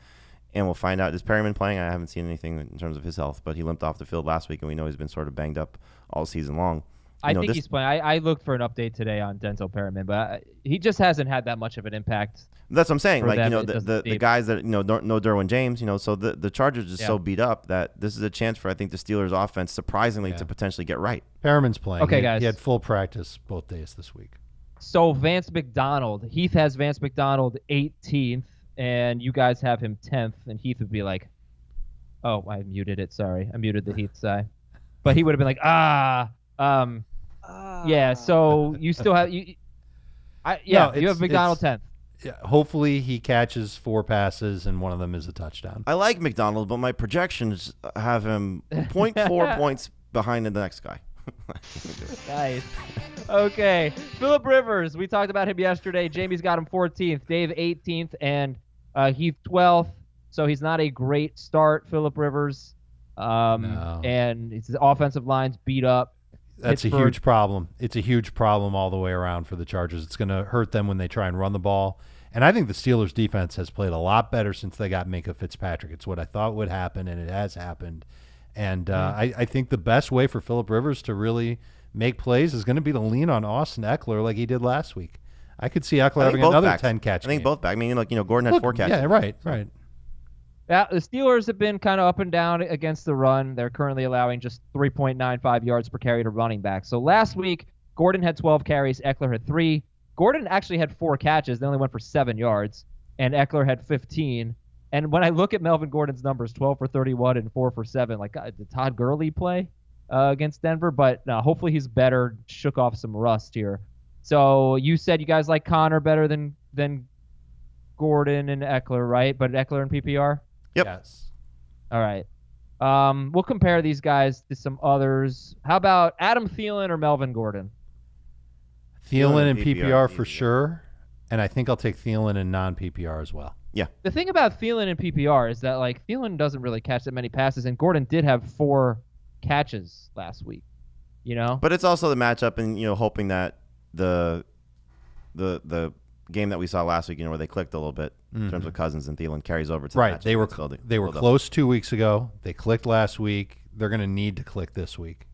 and we'll find out. Is Perryman playing? I haven't seen anything in terms of his health, but he limped off the field last week, and we know he's been sort of banged up all season long. I think he's playing. I looked for an update today on Denzel Perryman, but he just hasn't had that much of an impact. That's what I'm saying. Like, the guys that, no Derwin James, so the Chargers are just so beat up that this is a chance for, I think, the Steelers offense, surprisingly, to potentially get right. Perriman's playing. Okay, guys. He had full practice both days this week. So Vance McDonald, Heath has Vance McDonald 18th, and you guys have him 10th, and Heath would be like, oh, I muted it. Sorry. I muted the Heath side. But he would have been like, yeah, so you still have you have McDonald 10th. Yeah, hopefully he catches 4 passes and one of them is a touchdown. I like McDonald, but my projections have him 0.4 points behind the next guy. Nice. Okay. Phillip Rivers, we talked about him yesterday. Jamie's got him 14th, Dave 18th, and Heath 12th. So he's not a great start, Phillip Rivers. No. And his offensive line's beat up. That's Pittsburgh. a huge problem. It's a huge problem all the way around for the Chargers. It's going to hurt them when they try and run the ball. And I think the Steelers' defense has played a lot better since they got Minkah Fitzpatrick. It's what I thought would happen, and it has happened. And I think the best way for Phillip Rivers to really make plays is going to be to lean on Austin Eckler like he did last week. I could see Eckler having another 10-catch game. I think both back. I mean, Gordon had 4 catches. Yeah, right. Yeah, the Steelers have been kind of up and down against the run. They're currently allowing just 3.95 yards per carry to running back. So last week, Gordon had 12 carries, Eckler had 3. Gordon actually had 4 catches. They only went for 7 yards, and Eckler had 15. And when I look at Melvin Gordon's numbers, 12 for 31 and 4 for 7, like did Todd Gurley play against Denver? But hopefully he's better, shook off some rust here. So you said you guys like Connor better than Gordon and Eckler, right? But Eckler in PPR? Yep. Yes. All right. We'll compare these guys to some others. How about Adam Thielen or Melvin Gordon? Thielen in PPR for sure, and I think I'll take Thielen in non-PPR as well. Yeah. The thing about Thielen in PPR is that like Thielen doesn't really catch that many passes, and Gordon did have 4 catches last week. But it's also the matchup, and hoping that the game that we saw last week, where they clicked a little bit in terms of Cousins and Thielen, carries over to the matchup. They were close 2 weeks ago. They clicked last week. They're going to need to click this week.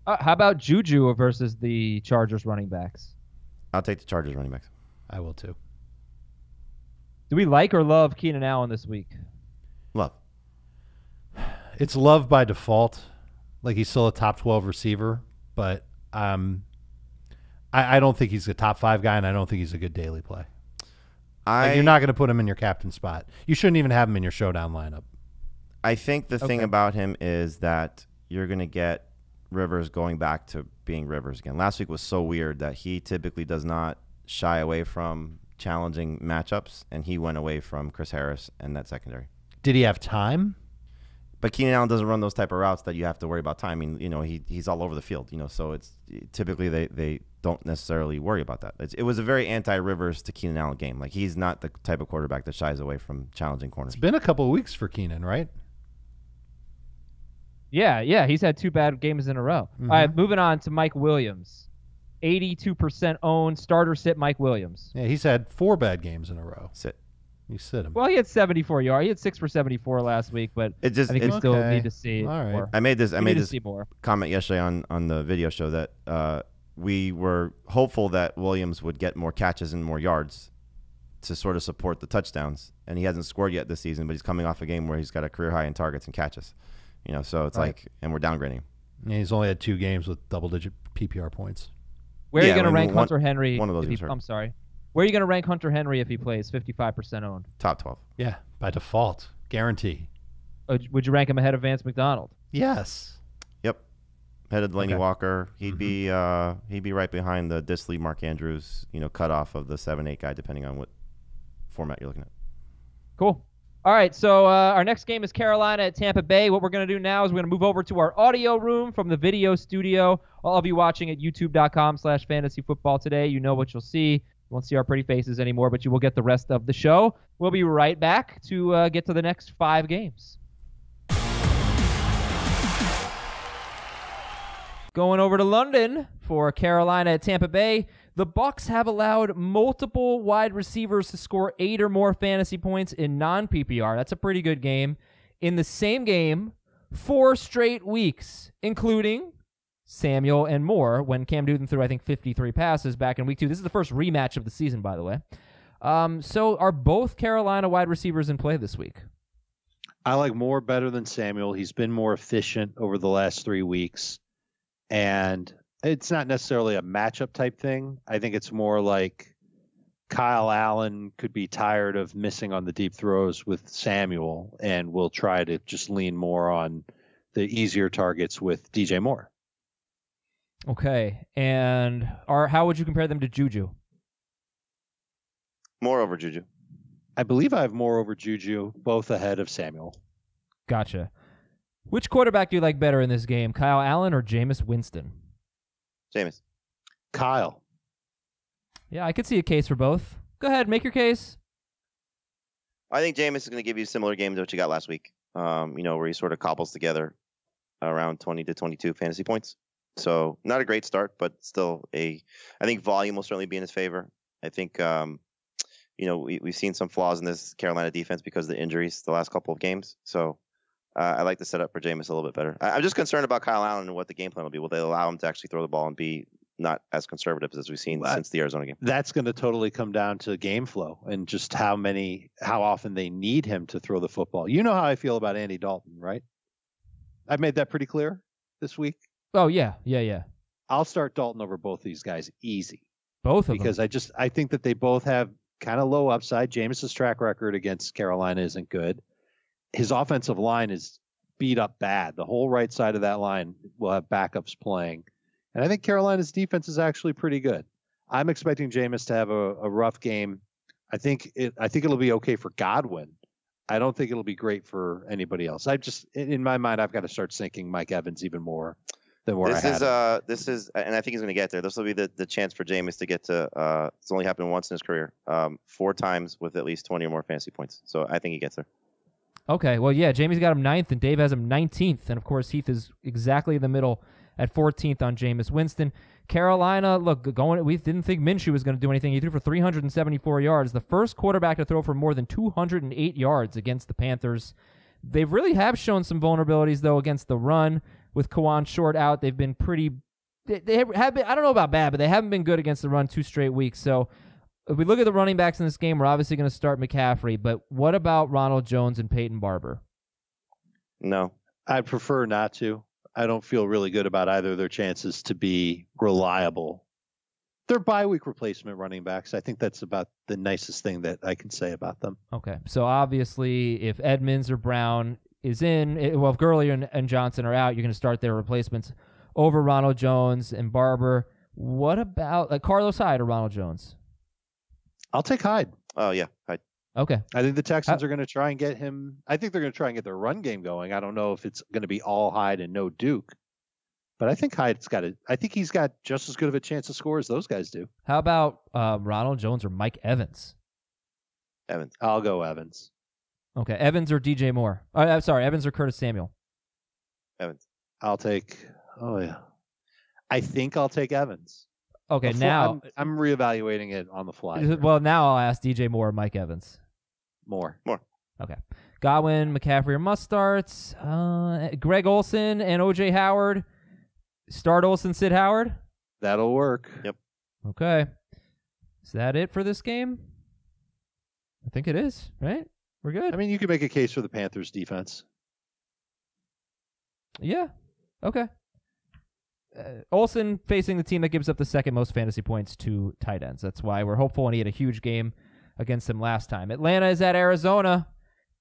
How about Juju versus the Chargers running backs? I'll take the Chargers running backs. I will too. Do we like or love Keenan Allen this week? Love. It's love by default. Like he's still a top 12 receiver, but I don't think he's a top 5 guy, and I don't think he's a good daily play. You're not going to put him in your captain spot. You shouldn't even have him in your showdown lineup. I think the thing about him is that you're going to get Rivers going back to being Rivers again. Last week was so weird that he typically does not shy away from challenging matchups, and he went away from Chris Harris and that secondary. Did he have time? But Keenan Allen doesn't run those type of routes that you have to worry about timing. He's all over the field. So it's typically they don't necessarily worry about that. It was a very anti-Rivers to Keenan Allen game. Like he's not the type of quarterback that shies away from challenging corners. It's been a couple of weeks for Keenan, right? Yeah, he's had 2 bad games in a row. Mm-hmm. All right, moving on to Mike Williams. 82% owned, starter sit Mike Williams. Yeah, he's had 4 bad games in a row. Sit. You sit him. Well, he had 74 yards. He had 6 for 74 last week, but I think we still need to see more. I made this more. comment yesterday on the video show that we were hopeful that Williams would get more catches and more yards to sort of support the touchdowns, and he hasn't scored yet this season, but he's coming off a game where he's got a career high in targets and catches. So it's and we're downgrading him. Yeah, he's only had 2 games with double-digit PPR points. Where are you going to rank Hunter Henry? One of those. I'm sorry. Where are you going to rank Hunter Henry if he plays 55% owned? Top 12. Yeah, by default, guarantee. Would you rank him ahead of Vance McDonald? Yes. Yep. Ahead of Delaney Walker. He'd be right behind the Disley, Mark Andrews, cutoff of the 7-8 guy, depending on what format you're looking at. Cool. All right, so our next game is Carolina at Tampa Bay. What we're going to do now is we're going to move over to our audio room from the video studio. All of you watching at youtube.com/fantasyfootball today, you know what you'll see. You won't see our pretty faces anymore, but you will get the rest of the show. We'll be right back to get to the next 5 games. Going over to London for Carolina at Tampa Bay. The Bucs have allowed multiple wide receivers to score 8 or more fantasy points in non-PPR. That's a pretty good game. In the same game, 4 straight weeks, including Samuel and Moore, when Cam Newton threw, I think, 53 passes back in week 2. This is the first rematch of the season, by the way. So are both Carolina wide receivers in play this week? I like Moore better than Samuel. He's been more efficient over the last 3 weeks. And it's not necessarily a matchup type thing. I think it's more like Kyle Allen could be tired of missing on the deep throws with Samuel, and will try to just lean more on the easier targets with DJ Moore. Okay. And how would you compare them to Juju? Moore over Juju. I believe I have Moore over Juju, both ahead of Samuel. Gotcha. Which quarterback do you like better in this game, Kyle Allen or Jameis Winston? Jameis. Kyle. Yeah, I could see a case for both. Go ahead, make your case. I think Jameis is going to give you a similar game to what you got last week, where he sort of cobbles together around 20 to 22 fantasy points. So not a great start, but still I think volume will certainly be in his favor. I think we've seen some flaws in this Carolina defense because of the injuries the last couple of games. So I like to set up for Jameis a little bit better. I'm just concerned about Kyle Allen and what the game plan will be. Will they allow him to actually throw the ball and be not as conservative as we've seen since the Arizona game? That's going to totally come down to game flow and just how often they need him to throw the football. You know how I feel about Andy Dalton, right? I've made that pretty clear this week. Oh, yeah. I'll start Dalton over both these guys easy. Both of them. Because I think that they both have kind of low upside. Jameis's track record against Carolina isn't good. His offensive line is beat up bad. The whole right side of that line will have backups playing. And I think Carolina's defense is actually pretty good. I'm expecting Jameis to have a rough game. I think it'll be okay for Godwin. I don't think it'll be great for anybody else. In my mind, I've got to start sinking Mike Evans even more than where This is, and I think he's going to get there. This will be the chance for Jameis to get to. It's only happened once in his career, 4 times with at least 20 or more fantasy points. So I think he gets there. Okay, well, yeah, Jamie's got him 9th, and Dave has him 19th. And, of course, Heath is exactly in the middle at 14th on Jameis Winston. Carolina, look, we didn't think Minshew was going to do anything. He threw for 374 yards, the first quarterback to throw for more than 208 yards against the Panthers. They really have shown some vulnerabilities, though, against the run. With Kawan Short out, they've been pretty – they have been, I don't know about bad, but they haven't been good against the run 2 straight weeks. So if we look at the running backs in this game, we're obviously going to start McCaffrey. But what about Ronald Jones and Peyton Barber? No. I'd prefer not to. I don't feel really good about either of their chances to be reliable. They're bye-week replacement running backs. I think that's about the nicest thing that I can say about them. Okay, so obviously if Edmonds or Brown is in, if Gurley and Johnson are out, you're going to start their replacements over Ronald Jones and Barber. What about Carlos Hyde or Ronald Jones? I'll take Hyde. Oh, yeah, Hyde. Okay. I think the Texans are going to try and get him. I think they're going to try and get their run game going. I don't know if it's going to be all Hyde and no Duke, but I think Hyde's got it. I think he's got just as good of a chance to score as those guys do. How about Ronald Jones or Mike Evans? Evans. I'll go Evans. Okay, Evans or DJ Moore? I'm sorry, Evans or Curtis Samuel? Evans. I'll take. Oh yeah. I think I'll take Evans. Okay, now I'm reevaluating it on the fly here. Well, now I'll ask DJ Moore or Mike Evans. More. Okay. Godwin, McCaffrey or must starts. Greg Olson and OJ Howard. Start Olson, sit Howard. That'll work. Yep. Okay. Is that it for this game? I think it is, right? We're good. I mean, you could make a case for the Panthers defense. Yeah. Okay. Olson facing the team that gives up the second most fantasy points to tight ends. That's why we're hopeful, and he had a huge game against them last time. Atlanta is at Arizona.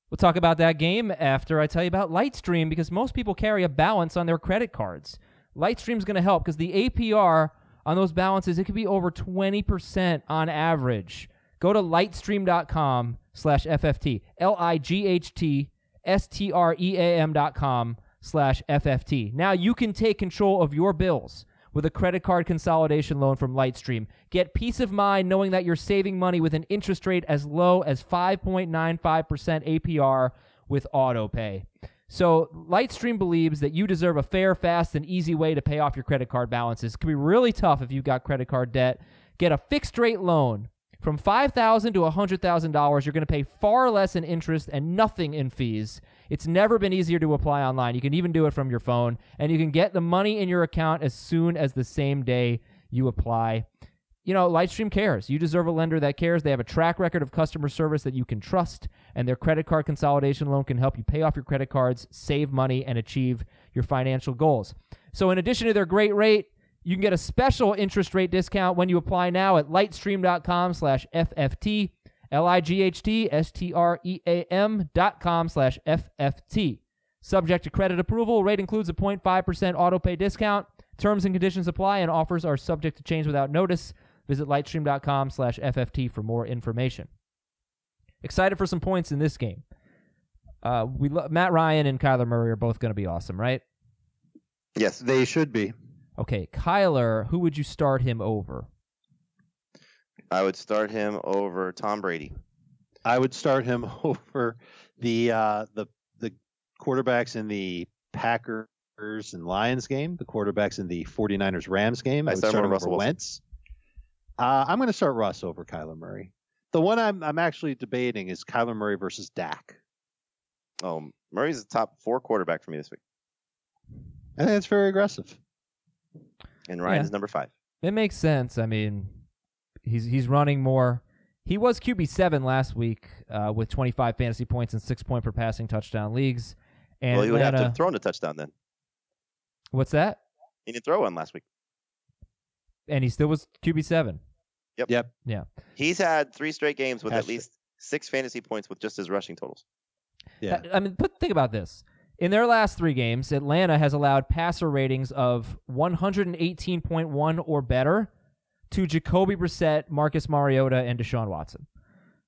We'll talk about that game after I tell you about Lightstream, because most people carry a balance on their credit cards. Lightstream's going to help because the APR on those balances, it could be over 20% on average. Go to lightstream.com/FFT. lightstream.com/FFT. Now you can take control of your bills with a credit card consolidation loan from Lightstream. Get peace of mind knowing that you're saving money with an interest rate as low as 5.95% APR with AutoPay. So Lightstream believes that you deserve a fair, fast, and easy way to pay off your credit card balances. It can be really tough if you've got credit card debt. Get a fixed-rate loan from $5,000 to $100,000. You're going to pay far less in interest and nothing in fees. It's never been easier to apply online. You can even do it from your phone, and you can get the money in your account as soon as the same day you apply. You know, Lightstream cares. You deserve a lender that cares. They have a track record of customer service that you can trust, and their credit card consolidation loan can help you pay off your credit cards, save money, and achieve your financial goals. So in addition to their great rate, you can get a special interest rate discount when you apply now at lightstream.com/FFT, lightstream.com/FFT. Subject to credit approval. Rate includes a 0.5% autopay discount. Terms and conditions apply, and offers are subject to change without notice. Visit lightstream.com/FFT for more information. Excited for some points in this game. Matt Ryan and Kyler Murray are both going to be awesome, right? Yes, they should be. Okay, Kyler, who would you start him over? I would start him over Tom Brady. I would start him over the quarterbacks in the Packers and Lions game, the quarterbacks in the 49ers Rams game. I would start him over Wentz. I'm going to start Russ over Kyler Murray. The one I'm actually debating is Kyler Murray versus Dak. Oh, Murray's the top 4 quarterback for me this week. I think that's very aggressive. And Ryan is number 5. It makes sense. I mean, he's running more. He was QB7 last week with 25 fantasy points and 6 point per passing touchdown leagues. And well, he would have to throw in a touchdown then. What's that? He didn't throw one last week. And he still was QB7. Yep. Yeah. He's had 3 straight games with at least 6 fantasy points with just his rushing totals. Yeah. I mean, think about this. In their last 3 games, Atlanta has allowed passer ratings of 118.1 or better to Jacoby Brissett, Marcus Mariota, and Deshaun Watson.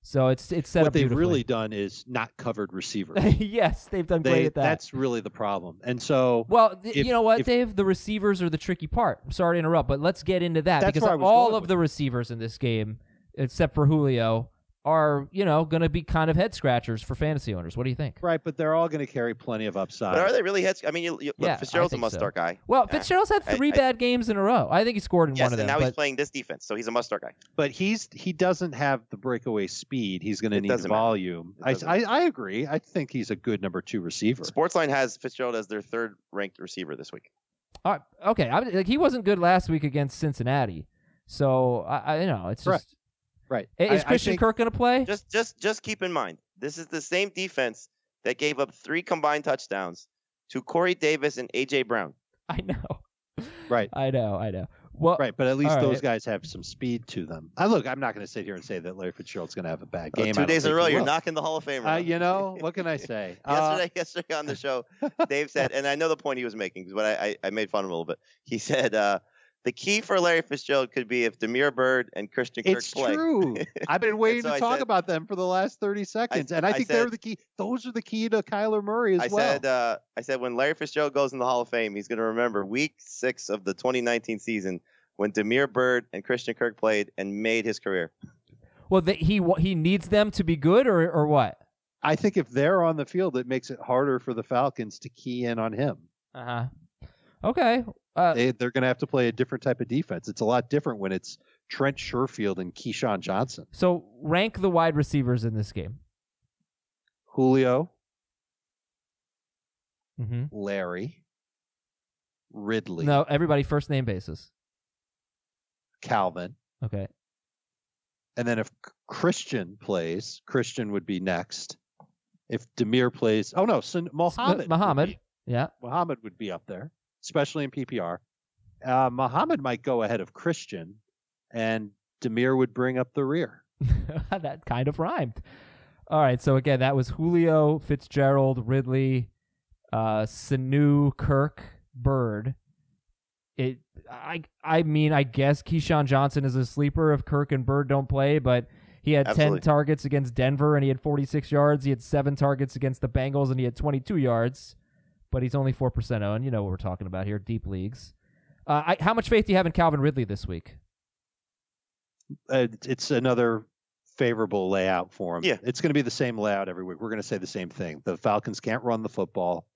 So it's set what up they've beautifully. really done is not covered receivers. Yes, they've done great at that. That's really the problem. And so, well, you know what, Dave? The receivers are the tricky part. I'm sorry to interrupt, but let's get into that because all of the receivers in this game, except for Julio, are going to be kind of head scratchers for fantasy owners. What do you think? Right, but they're all going to carry plenty of upside. But are they really head? I mean, look, Fitzgerald's a must-start guy. Well, Fitzgerald's had 3 bad games in a row. I think he scored in one of them. And now he's playing this defense, so he's a must-start guy. But he doesn't have the breakaway speed. He's going to need volume. I agree. I think he's a good number 2 receiver. Sportsline has Fitzgerald as their 3rd-ranked receiver this week. Okay, he wasn't good last week against Cincinnati, so it's just. Right. Is Christian Kirk going to play? Just keep in mind, this is the same defense that gave up 3 combined touchdowns to Corey Davis and A.J. Brown. I know. Right. I know. Well, right, but at least those guys have some speed to them. Look, I'm not going to sit here and say that Larry Fitzgerald's going to have a bad game. 2 days in a row, you're knocking the Hall of Fame. What can I say? Yesterday on the show, Dave said, and I know the point he was making, but I made fun of him a little bit. He said, the key for Larry Fitzgerald could be if Demir Byrd and Christian Kirk play. It's true. I've been waiting to talk about them for the last 30 seconds, and I think they're the key. Those are the key to Kyler Murray as well. I said when Larry Fitzgerald goes in the Hall of Fame, he's going to remember Week 6 of the 2019 season when Demir Byrd and Christian Kirk played and made his career. Well, he needs them to be good, or what? I think if they're on the field, it makes it harder for the Falcons to key in on him. Okay. They're going to have to play a different type of defense. It's a lot different when it's Trent Sherfield and Keyshawn Johnson. So rank the wide receivers in this game. Julio, Larry, Ridley. No, everybody first name basis. Calvin. Okay. And then if Christian plays, Christian would be next. If Demir plays, Muhammad. Muhammad would be up there, especially in PPR. Muhammad might go ahead of Christian, and Demir would bring up the rear. That kind of rhymed. All right, so again, that was Julio, Fitzgerald, Ridley, Sanu, Kirk, Bird. I mean, I guess Keyshawn Johnson is a sleeper if Kirk and Bird don't play, but he had 10 targets against Denver, and he had 46 yards. He had 7 targets against the Bengals, and he had 22 yards. But he's only 4% owned. You know what we're talking about here, deep leagues. How much faith do you have in Calvin Ridley this week? It's another favorable layout for him. Yeah. It's going to be the same layout every week. We're going to say the same thing. The Falcons can't run the football.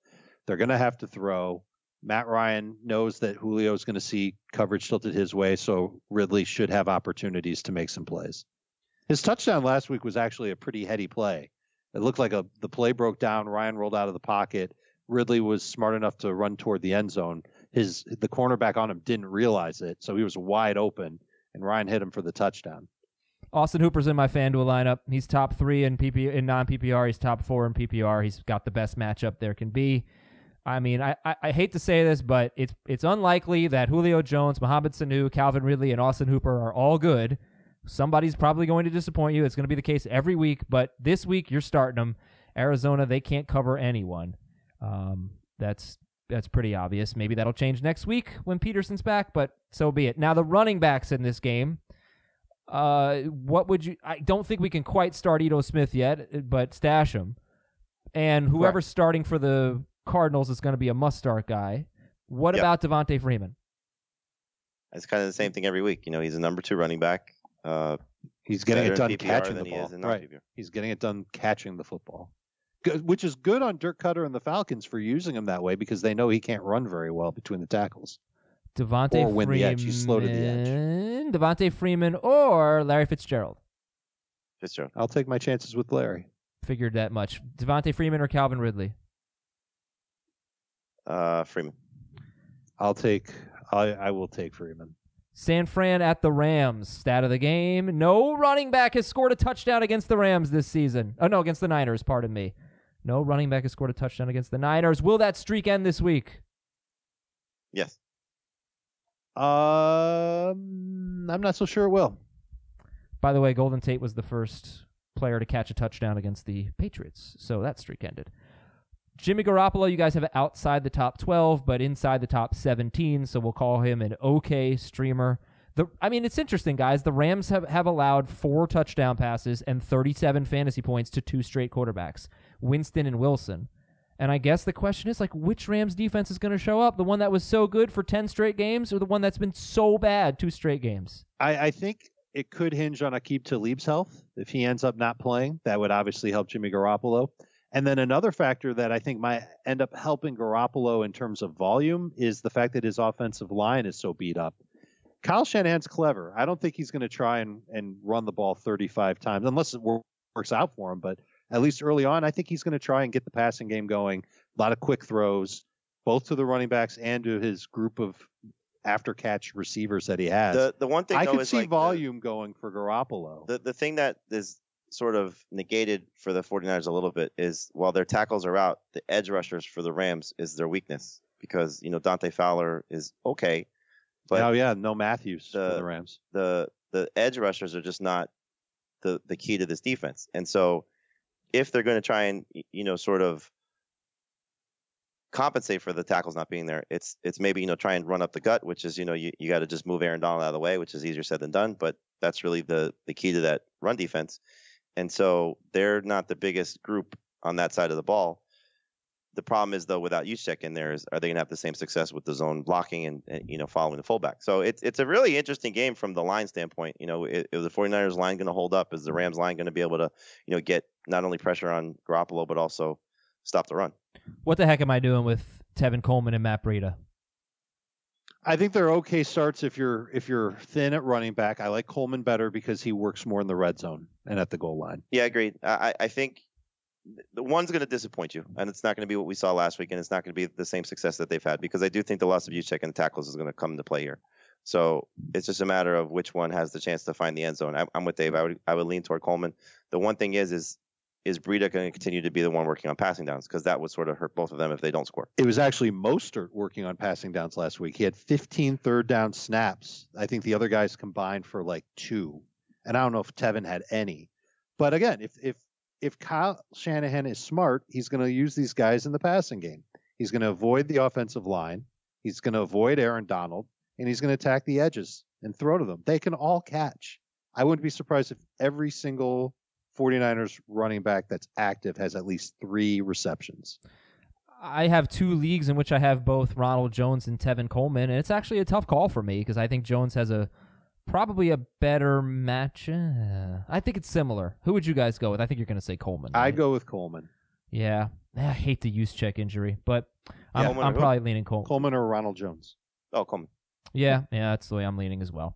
They're going to have to throw. Matt Ryan knows that Julio is going to see coverage tilted his way, so Ridley should have opportunities to make some plays. His touchdown last week was actually a pretty heady play. It looked like the play broke down. Ryan rolled out of the pocket. Ridley was smart enough to run toward the end zone. The cornerback on him didn't realize it, so he was wide open, and Ryan hit him for the touchdown. Austin Hooper's in my FanDuel lineup. He's top 3 in non-PPR. He's top 4 in PPR. He's got the best matchup there can be. I mean, I hate to say this, but it's unlikely that Julio Jones, Mohamed Sanu, Calvin Ridley, and Austin Hooper are all good. Somebody's probably going to disappoint you. It's going to be the case every week, but this week you're starting them. Arizona, they can't cover anyone. That's pretty obvious. Maybe that'll change next week when Peterson's back, but so be it. Now the running backs in this game, what would you? I don't think we can quite start Ito Smith yet, but stash him. And whoever's starting for the Cardinals is going to be a must-start guy. What about Devonta Freeman? It's kind of the same thing every week. He's a number 2 running back. He's getting it done catching the ball. Right. He's getting it done catching the football. Which is good on Dirk Cutter and the Falcons for using him that way because they know he can't run very well between the tackles. Devonta Freeman. Or win the edge. He's slow to the edge. Devonta Freeman or Larry Fitzgerald. Fitzgerald. I'll take my chances with Larry. Figured that much. Devonta Freeman or Calvin Ridley? Freeman. I will take Freeman. San Fran at the Rams. Stat of the game. No running back has scored a touchdown against the Rams this season. Oh, no, against the Niners, pardon me. No running back has scored a touchdown against the Niners. Will that streak end this week? Yes. I'm not so sure it will. By the way, Golden Tate was the first player to catch a touchdown against the Patriots, so that streak ended. Jimmy Garoppolo, you guys have outside the top 12, but inside the top 17, so we'll call him an okay streamer. It's interesting, guys. The Rams have allowed 4 touchdown passes and 37 fantasy points to 2 straight quarterbacks, Winston and Wilson. And I guess the question is, which Rams defense is going to show up? The one that was so good for 10 straight games or the one that's been so bad 2 straight games? I think it could hinge on Aqib Talib's health. If he ends up not playing, that would obviously help Jimmy Garoppolo. And then another factor that I think might end up helping Garoppolo in terms of volume is the fact that his offensive line is so beat up. Kyle Shanahan's clever. I don't think he's going to try and run the ball 35 times, unless it works out for him. But at least early on, I think he's going to try and get the passing game going. A lot of quick throws, both to the running backs and to his group of after-catch receivers that he has. The one thing I could is see volume going for Garoppolo. The thing that is sort of negated for the 49ers a little bit is while their tackles are out, the edge rushers for the Rams is their weakness because, Dante Fowler is okay. But no Matthews for the Rams. The edge rushers are just not the key to this defense. And so if they're going to try and, sort of compensate for the tackles not being there, it's maybe, try and run up the gut, which is, you got to just move Aaron Donald out of the way, which is easier said than done. But that's really the key to that run defense. And so they're not the biggest group on that side of the ball. The problem is, though, without Juszczyk in there, are they going to have the same success with the zone blocking and following the fullback? So it's a really interesting game from the line standpoint. Is the 49ers line going to hold up? Is the Rams line going to be able to, get not only pressure on Garoppolo, but also stop the run? What the heck am I doing with Tevin Coleman and Matt Breida? I think they're okay starts if you're thin at running back. I like Coleman better because he works more in the red zone and at the goal line. Yeah, agreed. I think the one's going to disappoint you, and it's not going to be what we saw last week, and it's not going to be the same success that they've had because I do think the loss of Juszczyk and the tackles is going to come into play here. So it's just a matter of which one has the chance to find the end zone. I'm with Dave. I would lean toward Coleman. The one thing is Breida going to continue to be the one working on passing downs? Because that would sort of hurt both of them if they don't score. It was actually Mostert working on passing downs last week. He had 15 third down snaps. I think the other guys combined for 2. And I don't know if Tevin had any. But again, if Kyle Shanahan is smart, he's going to use these guys in the passing game. He's going to avoid the offensive line. He's going to avoid Aaron Donald. And he's going to attack the edges and throw to them. They can all catch. I wouldn't be surprised if every single 49ers running back that's active has at least 3 receptions. I have 2 leagues in which I have both Ronald Jones and Tevin Coleman, and it's actually a tough call for me because I think Jones has probably a better match. I think it's similar. Who would you guys go with? I think you're going to say Coleman. Right? I'd go with Coleman. Yeah. I hate the Juszczyk injury, but I'm probably leaning Coleman. Coleman or Ronald Jones. Oh, Coleman. Yeah, that's the way I'm leaning as well.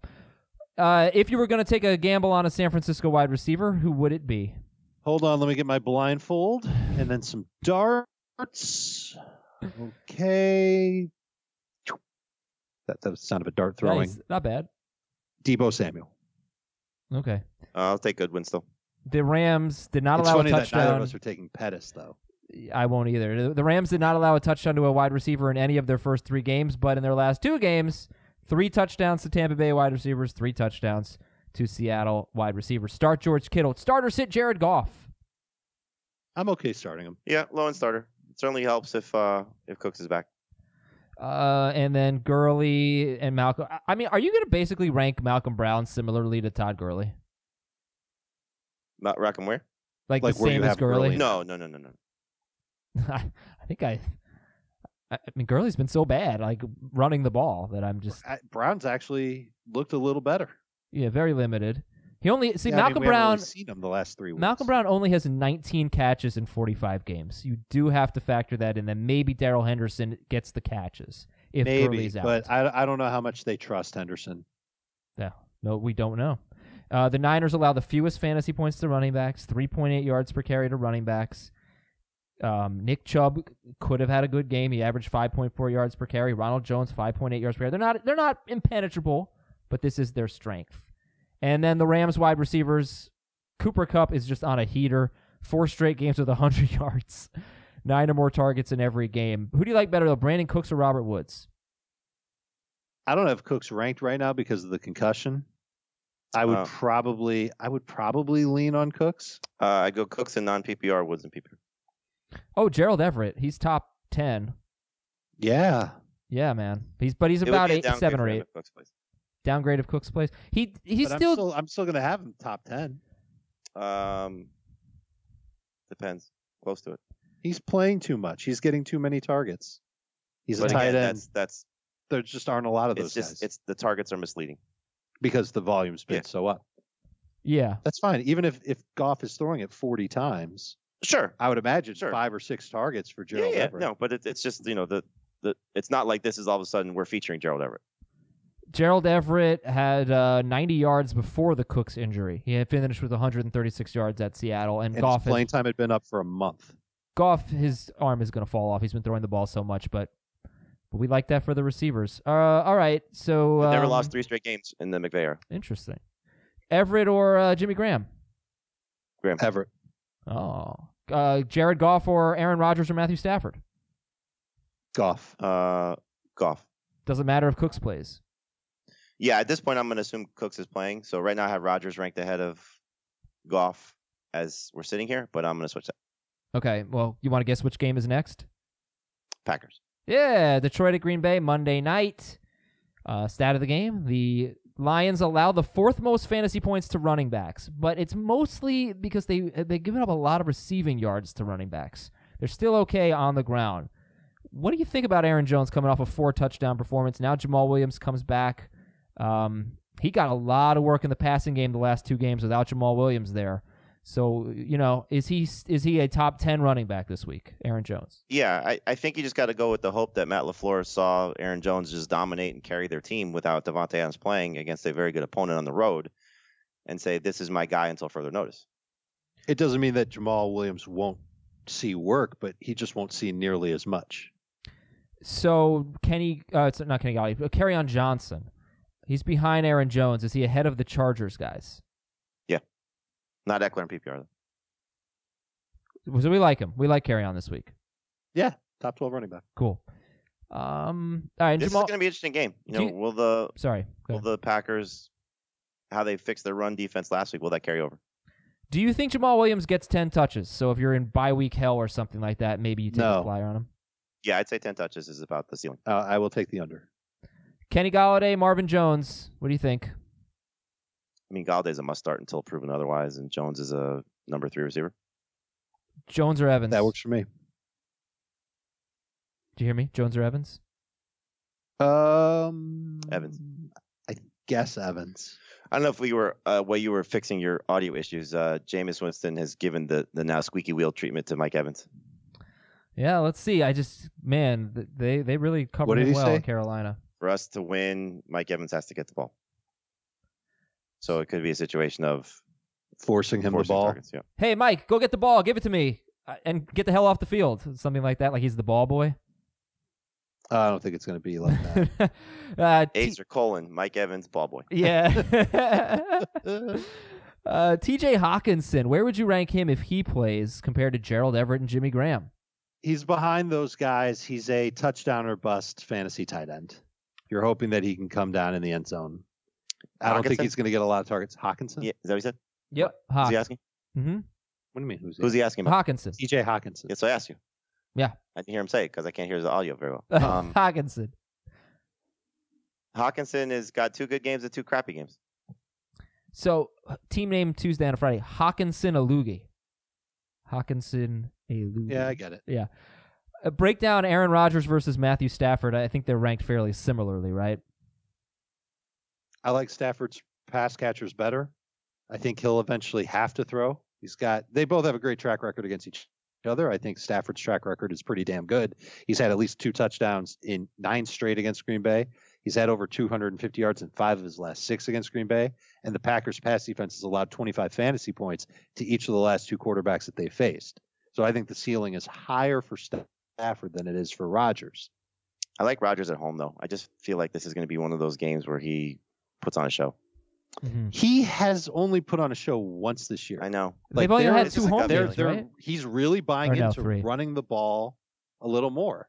If you were going to take a gamble on a San Francisco wide receiver, who would it be? Hold on, let me get my blindfold and then some darts. Okay. That was the sound of a dart throwing. Nice. Not bad. Deebo Samuel. Okay. I'll take Goodwin still. The Rams did not allow a touchdown. That neither of us are taking Pettis, though. I won't either. The Rams did not allow a touchdown to a wide receiver in any of their first 3 games, but in their last 2 games, 3 touchdowns to Tampa Bay wide receivers, 3 touchdowns to Seattle wide receivers. Start George Kittle. Start or sit Jared Goff. I'm okay starting him. Yeah, low end starter. It certainly helps if Cooks is back. And then Gurley and Malcolm. I mean, are you going to basically rank Malcolm Brown similarly to Todd Gurley? Rack him where? Like the same as Gurley? No. I think I mean, Gurley's been so bad, running the ball, that I'm just... Brown's actually looked a little better. Yeah, very limited. He only... See, Malcolm Brown... Haven't really seen him the last 3 weeks. Malcolm Brown only has 19 catches in 45 games. You do have to factor that in. Then maybe Darrell Henderson gets the catches if Gurley's out. But I don't know how much they trust Henderson. Yeah, no, we don't know. The Niners allow the fewest fantasy points to running backs, 3.8 yards per carry to running backs. Nick Chubb could have had a good game. He averaged 5.4 yards per carry. Ronald Jones, 5.8 yards per carry. They're not impenetrable, but this is their strength. And then the Rams wide receivers, Cooper Kupp is just on a heater. 4 straight games with 100 yards. 9 or more targets in every game. Who do you like better, though, Brandon Cooks or Robert Woods? I don't have Cooks ranked right now because of the concussion. I would probably lean on Cooks. I'd go Cooks in non-PPR, Woods in PPR. Oh, Gerald Everett. He's top 10. Yeah. Yeah, man. He's about 7 or 8. Downgrade of Cooks' plays. I'm still going to have him top 10. Depends. Close to it. He's playing too much. He's getting too many targets. He's a tight end. There just aren't a lot of those guys. It's the targets are misleading because the volume's been so up. Yeah, that's fine. Even if Goff is throwing it 40 times, sure, I would imagine 5 or 6 targets for Gerald Everett. No, but it's just it's not like this is all of a sudden we're featuring Gerald Everett. Gerald Everett had 90 yards before the Cooks injury. He had finished with 136 yards at Seattle, and Goff. His playing time had been up for a month. Goff, his arm is going to fall off. He's been throwing the ball so much, but we like that for the receivers. All right, so never lost 3 straight games in the McVay era. Interesting. Everett or Jimmy Graham? Graham. Everett. Oh, Jared Goff or Aaron Rodgers or Matthew Stafford? Goff. Goff. Doesn't matter if Cooks plays. Yeah, at this point, I'm going to assume Cooks is playing. So right now, I have Rodgers ranked ahead of Goff as we're sitting here, but I'm going to switch that. Okay, well, you want to guess which game is next? Packers. Yeah, Detroit at Green Bay, Monday night. Stat of the game, the Lions allow the 4th most fantasy points to running backs, but it's mostly because they've given up a lot of receiving yards to running backs. They're still okay on the ground. What do you think about Aaron Jones coming off a 4-touchdown performance? Now Jamal Williams comes back. He got a lot of work in the passing game the last 2 games without Jamal Williams there. So, is he a top 10 running back this week, Aaron Jones? Yeah, I think you just got to go with the hope that Matt LaFleur saw Aaron Jones just dominate and carry their team without Devonta Adams playing against a very good opponent on the road and say, this is my guy until further notice. It doesn't mean that Jamal Williams won't see work, but he just won't see nearly as much. So, it's not Kenny Golladay, but Kerryon Johnson. He's behind Aaron Jones. Is he ahead of the Chargers guys? Yeah. Not Eckler in PPR, though. So we like him. We like Kerryon this week. Yeah, top 12 running back. Cool. All right, this Jamal, is going to be an interesting game. Will the Packers, how they fixed their run defense last week, will that carry over? Do you think Jamal Williams gets 10 touches? So if you're in bye week hell or something like that, maybe you take a flyer on him? Yeah, I'd say 10 touches is about the ceiling. I will take the under. Kenny Golladay, Marvin Jones. What do you think? I mean, Galladay's a must-start until proven otherwise, and Jones is a number 3 receiver. Jones or Evans? That works for me. Do you hear me? Jones or Evans? Evans. I guess Evans. I don't know if while you were fixing your audio issues, Jameis Winston has given the now squeaky wheel treatment to Mike Evans. Yeah, let's see. They really covered him well in Carolina. For us to win, Mike Evans has to get the ball. So it could be a situation of forcing him the ball. Targets, yeah. Hey, Mike, go get the ball. Give it to me. And get the hell off the field. Something like that, like he's the ball boy. I don't think it's going to be like that. Ace or Colin, Mike Evans, ball boy. Yeah. TJ Hawkinson, where would you rank him if he plays compared to Gerald Everett and Jimmy Graham? He's behind those guys. He's a touchdown or bust fantasy tight end. You're hoping that he can come down in the end zone. I don't think he's going to get a lot of targets. Hawkinson? Yeah, is that what he said? Yep. Who's he asking? Mm-hmm. What do you mean? Who's he asking about? Hawkinson. TJ Hawkinson. Yes, I asked you. Yeah. I can hear him say it because I can't hear the audio very well. Hawkinson. Hawkinson has got 2 good games and 2 crappy games. So, team name Tuesday and Friday, Hawkinson Alugi. Hawkinson Alugi. Yeah, I get it. Yeah. Break down Aaron Rodgers versus Matthew Stafford. I think they're ranked fairly similarly, right? I like Stafford's pass catchers better. I think he'll eventually have to throw. They both have a great track record against each other. I think Stafford's track record is pretty damn good. He's had at least 2 touchdowns in 9 straight against Green Bay. He's had over 250 yards in 5 of his last 6 against Green Bay, and the Packers' pass defense has allowed 25 fantasy points to each of the last 2 quarterbacks that they faced. So I think the ceiling is higher for Stafford than it is for Rodgers. I like Rodgers at home, though. I just feel like this is going to be one of those games where he puts on a show. Mm-hmm. He has only put on a show once this year. I know. They've only had 2 home games, they're, right? He's really buying into 3. running the ball a little more.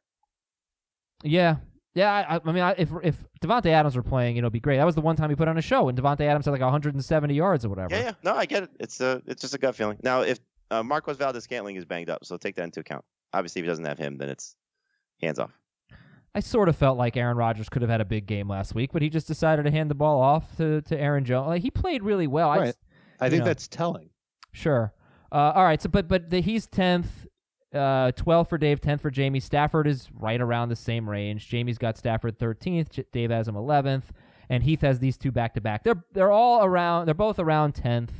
Yeah. Yeah, I mean, if Devontae Adams were playing, it'd be great. That was the one time he put on a show, and Devontae Adams had like 170 yards or whatever. Yeah. No, I get it. It's just a gut feeling. Now, if Marquis Valdes-Scantling is banged up, so take that into account. Obviously, if he doesn't have him, then it's hands off. I sort of felt like Aaron Rodgers could have had a big game last week, but he just decided to hand the ball off to Aaron Jones. Like, he played really well. Right. I think that's telling. Sure. All right. So, he's 10th. 12th for Dave, 10th for Jamie. Stafford is right around the same range. Jamie's got Stafford 13th. Dave has him 11th, and Heath has these 2 back to back. They're all around. They're both around 10th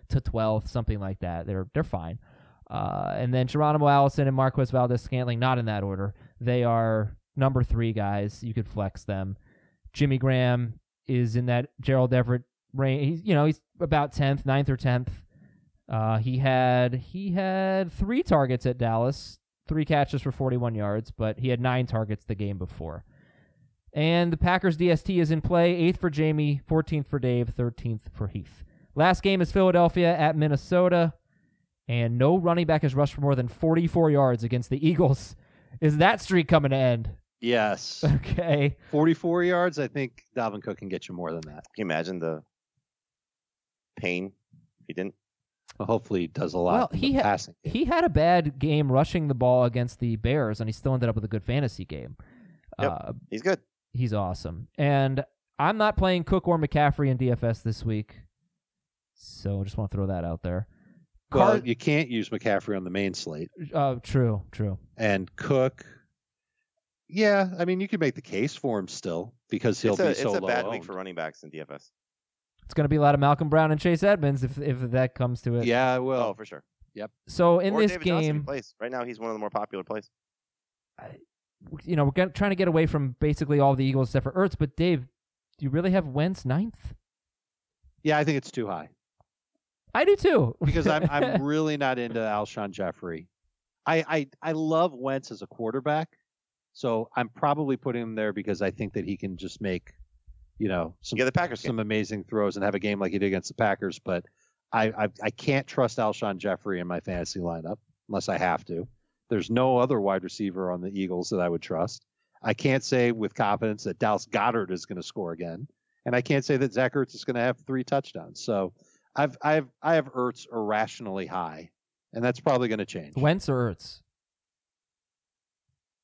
to 12th, something like that. They're fine. And then Geronimo Allison and Marquis Valdes-Scantling, not in that order. They are number 3 guys. You could flex them. Jimmy Graham is in that Gerald Everett range. He's about 10th, 9th or 10th. He had 3 targets at Dallas, 3 catches for 41 yards, but he had 9 targets the game before. And the Packers DST is in play, 8th for Jamie, 14th for Dave, 13th for Heath. Last game is Philadelphia at Minnesota, and no running back has rushed for more than 44 yards against the Eagles. Is that streak coming to end? Yes. Okay. 44 yards, I think Dalvin Cook can get you more than that. Can you imagine the pain if he didn't? Well, hopefully he does a lot in the passing game. He had a bad game rushing the ball against the Bears, and he still ended up with a good fantasy game. Yep. He's good. He's awesome. And I'm not playing Cook or McCaffrey in DFS this week, so I just want to throw that out there. Well, you can't use McCaffrey on the main slate. True. And Cook, yeah, I mean, you could make the case for him still because he'll be so low. It's a bad owned. week for running backs in DFS. It's going to be a lot of Malcolm Brown and Chase Edmonds if that comes to it. Yeah, it will. Oh, for sure. Yep. So in or this David game, Johnson, he plays. Right now, he's one of the more popular plays. We're trying to get away from basically all the Eagles except for Ertz. But Dave, do you really have Wentz 9th? Yeah, I think it's too high. I do too. Because I'm really not into Alshon Jeffrey. I love Wentz as a quarterback, so I'm probably putting him there because I think that he can just make, the Packers some amazing throws and have a game like he did against the Packers. But I can't trust Alshon Jeffrey in my fantasy lineup unless I have to. There's no other wide receiver on the Eagles that I would trust. I can't say with confidence that Dallas Goedert is going to score again, and I can't say that Zach Ertz is going to have 3 touchdowns. So I have Ertz irrationally high, and that's probably going to change. Wentz or Ertz?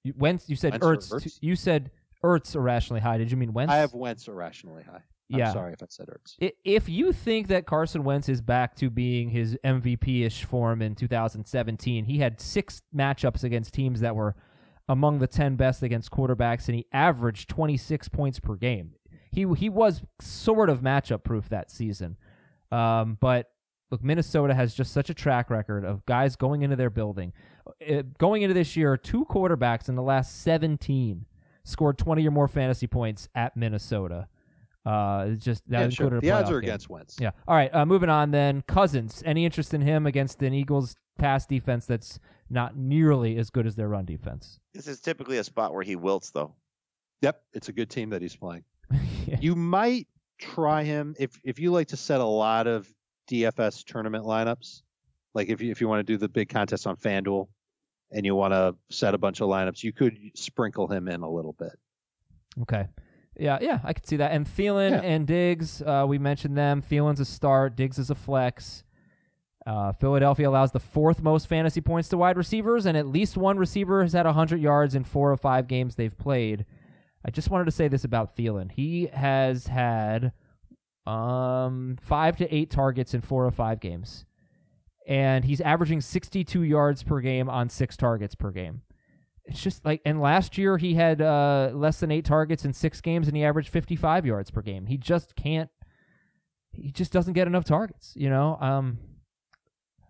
You said Ertz. You said Ertz irrationally high. Did you mean Wentz? I have Wentz irrationally high. I'm sorry if I said Ertz. If you think that Carson Wentz is back to being his MVP-ish form in 2017, he had 6 matchups against teams that were among the 10 best against quarterbacks, and he averaged 26 points per game. He was sort of matchup-proof that season. But look, Minnesota has just such a track record of guys going into their building. Going into this year, 2 quarterbacks in the last 17 scored 20 or more fantasy points at Minnesota. It's just that included the odds are game. against Wentz. Yeah. All right. Moving on then. Cousins. Any interest in him against an Eagles pass defense that's not nearly as good as their run defense? This is typically a spot where he wilts, though. Yep, it's a good team that he's playing. Yeah. You might try him if you like to set a lot of DFS tournament lineups. Like if you want to do the big contest on FanDuel and you want to set a bunch of lineups, you could sprinkle him in a little bit. Okay. Yeah, I could see that. And Phelan and Diggs, we mentioned them. Thielen's a start. Diggs is a flex. Philadelphia allows the 4th most fantasy points to wide receivers, and at least one receiver has had 100 yards in 4 of 5 games they've played. I just wanted to say this about Thielen. He has had 5 to 8 targets in 4 of 5 games, and he's averaging 62 yards per game on 6 targets per game. It's just like, and last year he had less than 8 targets in 6 games, and he averaged 55 yards per game. He just doesn't get enough targets,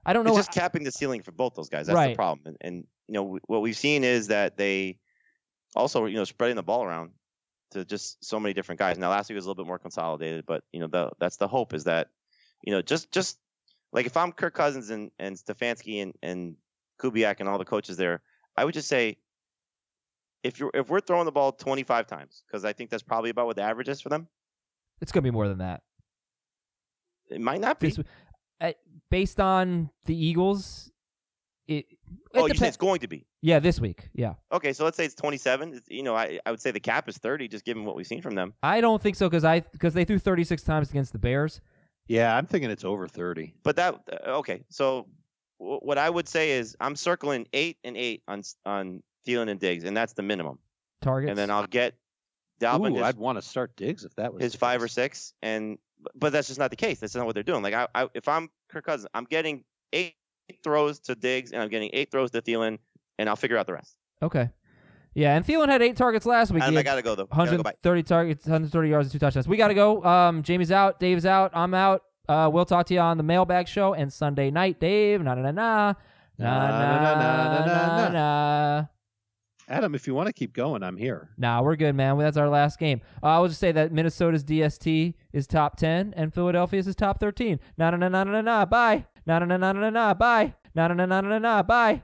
I don't know. It's just capping the ceiling for both those guys. That's the problem. And what we've seen is that they also, spreading the ball around. to just so many different guys. Now last week was a little bit more consolidated, but that's the hope is that just like if I'm Kirk Cousins and Stefanski and Kubiak and all the coaches there, I would just say if we're throwing the ball 25 times, because I think that's probably about what the average is for them. It's going to be more than that. It might not be. Based on the Eagles, you say it's going to be? Yeah, this week. Yeah. Okay, so let's say it's 27. I would say the cap is 30, just given what we've seen from them. I don't think so because they threw 36 times against the Bears. Yeah, I'm thinking it's over 30. But okay. So what I would say is I'm circling 8 and 8 on Thielen and Diggs, and that's the minimum targets. And then I'll get Dalvin. I'd want to start Diggs if that was his 5 or 6, but that's just not the case. That's not what they're doing. Like if I'm Kirk Cousins, I'm getting 8 throws to Diggs and I'm getting 8 throws to Thielen, and I'll figure out the rest. Okay. Yeah, and Thielen had 8 targets last week. I gotta go though. 130 targets, 130 yards, and 2 touchdowns. We gotta go. Jamie's out. Dave's out. I'm out. We'll talk to you on the mailbag show and Sunday night. Dave, na. Adam, if you want to keep going, I'm here. Nah, we're good, man. That's our last game. I will just say that Minnesota's DST is top 10 and Philadelphia's is top 13. Bye. Bye. Bye.